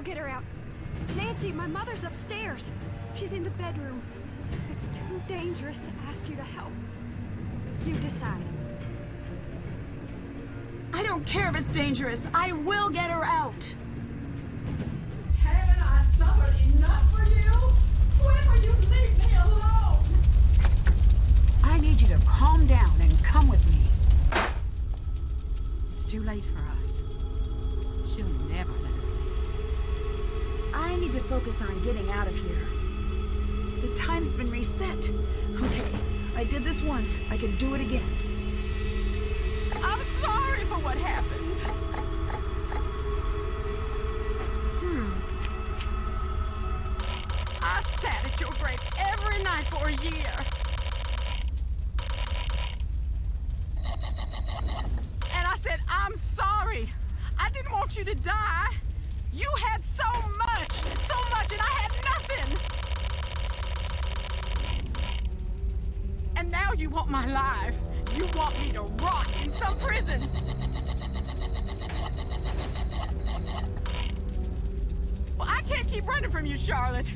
I'll get her out. Nancy, my mother's upstairs. She's in the bedroom. It's too dangerous to ask you to help. You decide. I don't care if it's dangerous. I will get her out. Haven't I suffered enough for you? When will you leave me alone? I need you to calm down and come with me. It's too late for us. She'll never let us leave. I need to focus on getting out of here. The time's been reset. Okay, I did this once. I can do it again. I'm sorry for what happened. I sat at your grave every night for a year. And I said, I'm sorry. I didn't want you to die. You had so much, and I had nothing. And now you want my life. You want me to rot in some prison. Well, I can't keep running from you, Charlotte.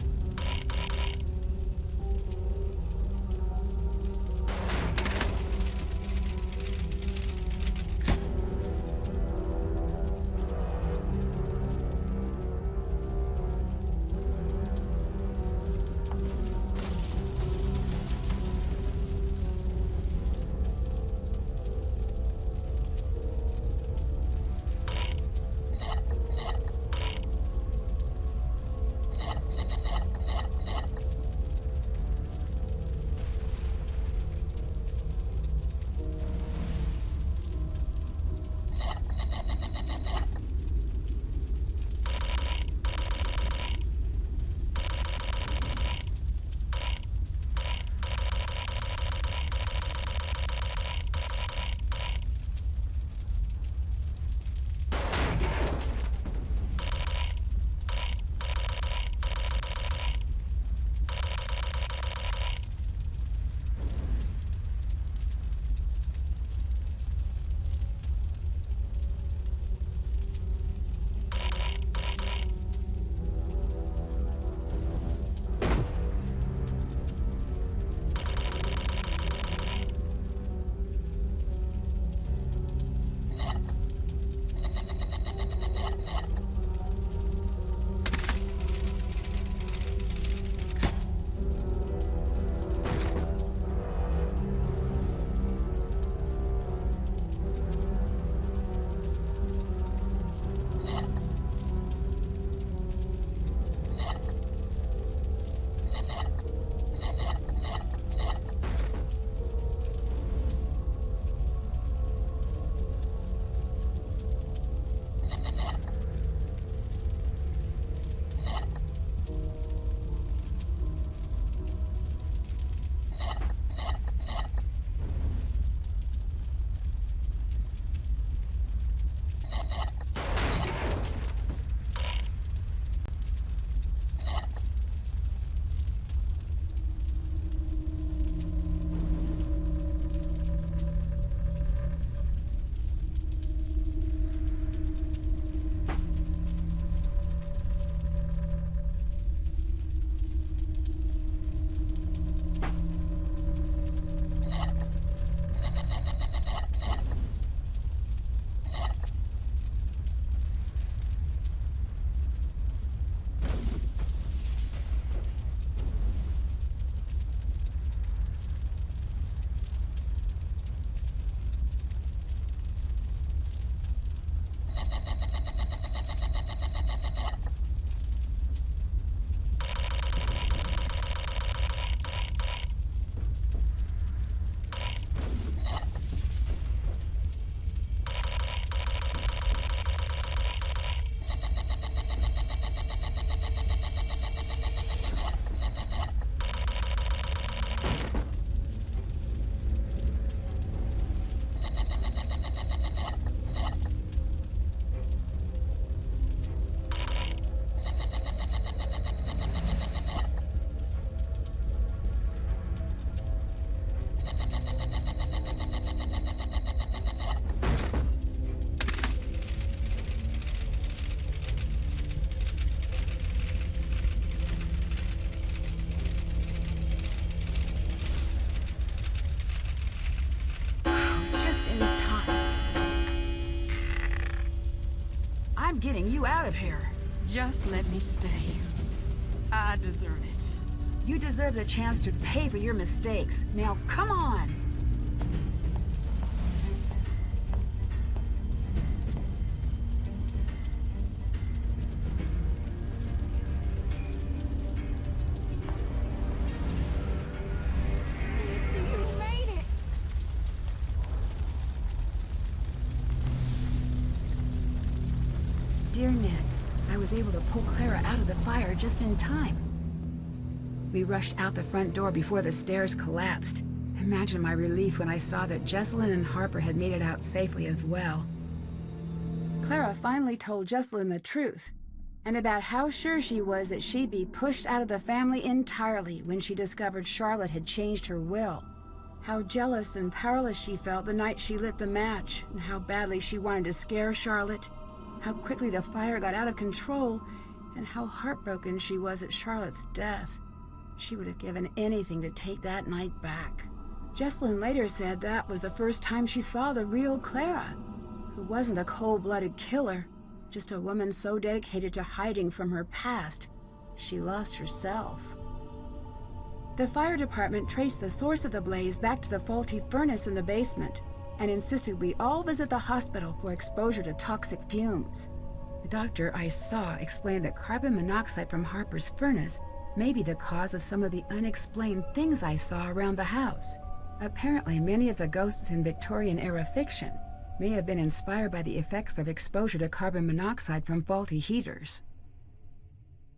getting you out of here. Just let me stay. I deserve it. You deserve the chance to pay for your mistakes. Now, come on! Dear Ned, I was able to pull Clara out of the fire just in time. We rushed out the front door before the stairs collapsed. Imagine my relief when I saw that Jessalyn and Harper had made it out safely as well. Clara finally told Jessalyn the truth, and about how sure she was that she'd be pushed out of the family entirely when she discovered Charlotte had changed her will. How jealous and powerless she felt the night she lit the match, and how badly she wanted to scare Charlotte. How quickly the fire got out of control, and how heartbroken she was at Charlotte's death. She would have given anything to take that night back. Jessalyn later said that was the first time she saw the real Clara, who wasn't a cold-blooded killer, just a woman so dedicated to hiding from her past, she lost herself. The fire department traced the source of the blaze back to the faulty furnace in the basement, and insisted we all visit the hospital for exposure to toxic fumes. The doctor I saw explained that carbon monoxide from Harper's furnace may be the cause of some of the unexplained things I saw around the house. Apparently, many of the ghosts in Victorian-era fiction may have been inspired by the effects of exposure to carbon monoxide from faulty heaters.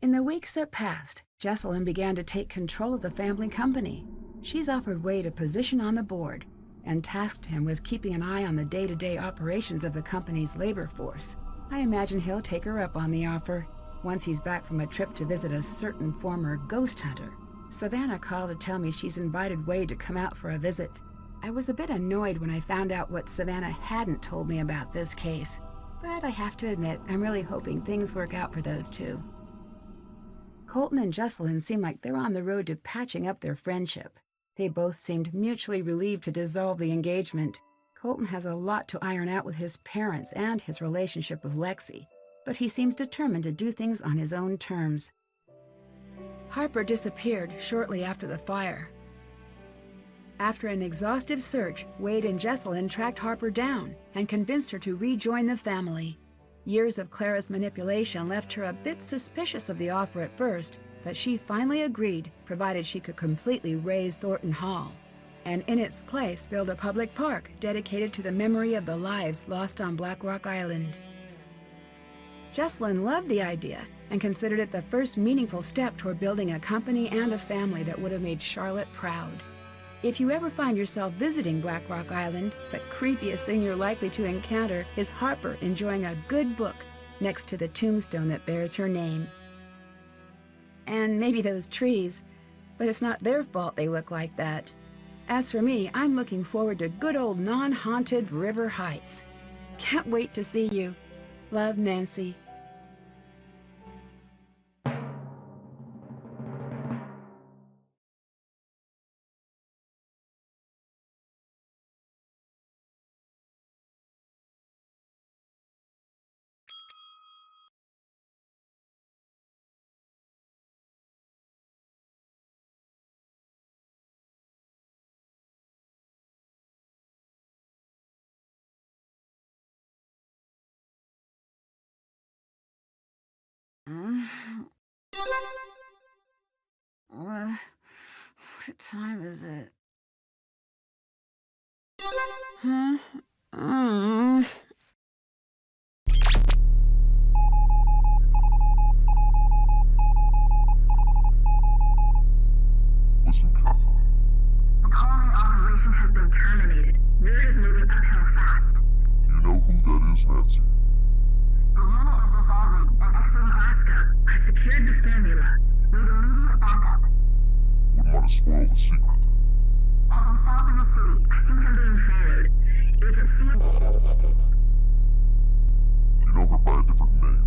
In the weeks that passed, Jessalyn began to take control of the family company. She's offered Wade a position on the board, and tasked him with keeping an eye on the day-to-day operations of the company's labor force. I imagine he'll take her up on the offer once he's back from a trip to visit a certain former ghost hunter. Savannah called to tell me she's invited Wade to come out for a visit. I was a bit annoyed when I found out what Savannah hadn't told me about this case, but I have to admit I'm really hoping things work out for those two. Colton and Jessalyn seem like they're on the road to patching up their friendship. They both seemed mutually relieved to dissolve the engagement. Colton has a lot to iron out with his parents and his relationship with Lexi, but he seems determined to do things on his own terms. Harper disappeared shortly after the fire. After an exhaustive search, Wade and Jessalyn tracked Harper down and convinced her to rejoin the family. Years of Clara's manipulation left her a bit suspicious of the offer at first, but she finally agreed, provided she could completely raze Thornton Hall, and in its place build a public park dedicated to the memory of the lives lost on Black Rock Island. Jessalyn loved the idea and considered it the first meaningful step toward building a company and a family that would have made Charlotte proud. If you ever find yourself visiting Black Rock Island, the creepiest thing you're likely to encounter is Harper enjoying a good book next to the tombstone that bears her name. And maybe those trees, but it's not their fault they look like that. As for me, I'm looking forward to good old non-haunted River Heights. Can't wait to see you. Love, Nancy. What time is it? Huh? Listen carefully. The calling operation has been terminated. Word is moving uphill fast. Do you know who that is, Nancy? The unit is dissolving and exiting Glasgow. I secured the formula. Need immediate backup. Wouldn't want to spoil the secret. Heading south in the city. I think I'm being followed. Agent C. You know her by a different name.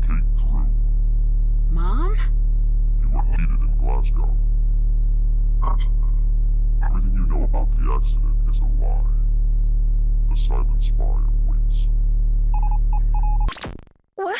Kate Drew. Mom? You were needed in Glasgow. Everything you know about the accident is a lie. The silent spy awaits. What?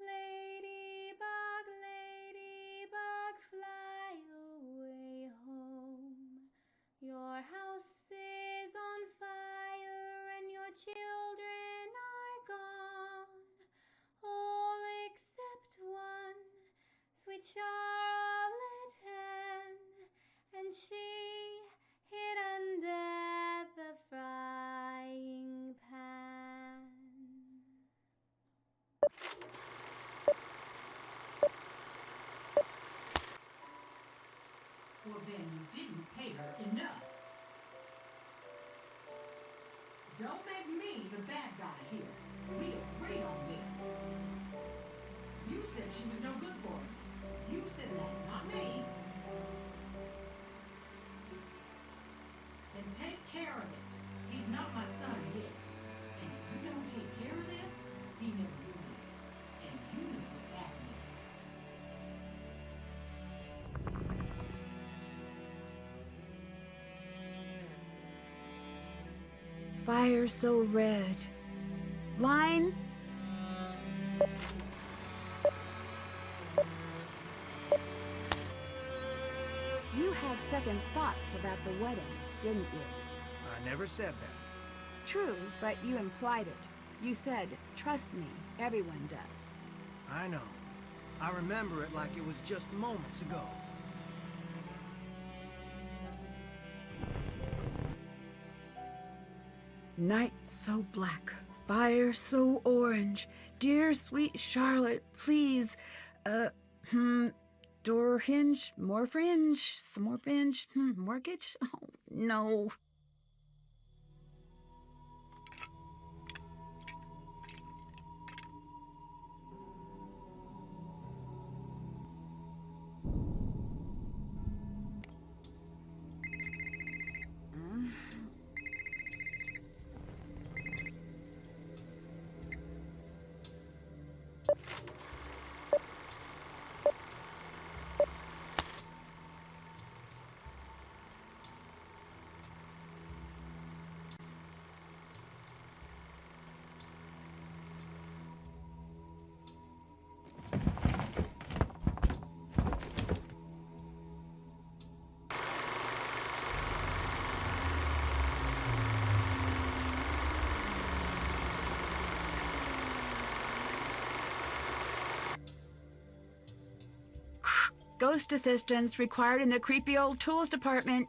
Ladybug, ladybug, fly away home. Your house is on fire and your children are gone. All except one, sweet Charlotte hen, and she hid under the frying pan. Well, then you didn't pay her enough. Don't make me the bad guy here. We agreed on this. You said she was no good for it. You said that, not me. Then take care of it. He's not my son yet. And if you don't take care of this, he never will be. And you know what that means. Fire so red. Line? You had second thoughts about the wedding, didn't you? I never said that. True, but you implied it. You said, trust me, everyone does. I know. I remember it like it was just moments ago. Night so black, fire so orange. Dear sweet Charlotte, please, door hinge, more fringe, some more binge, mortgage? Oh, no. Ghost assistance required in the creepy old tools department.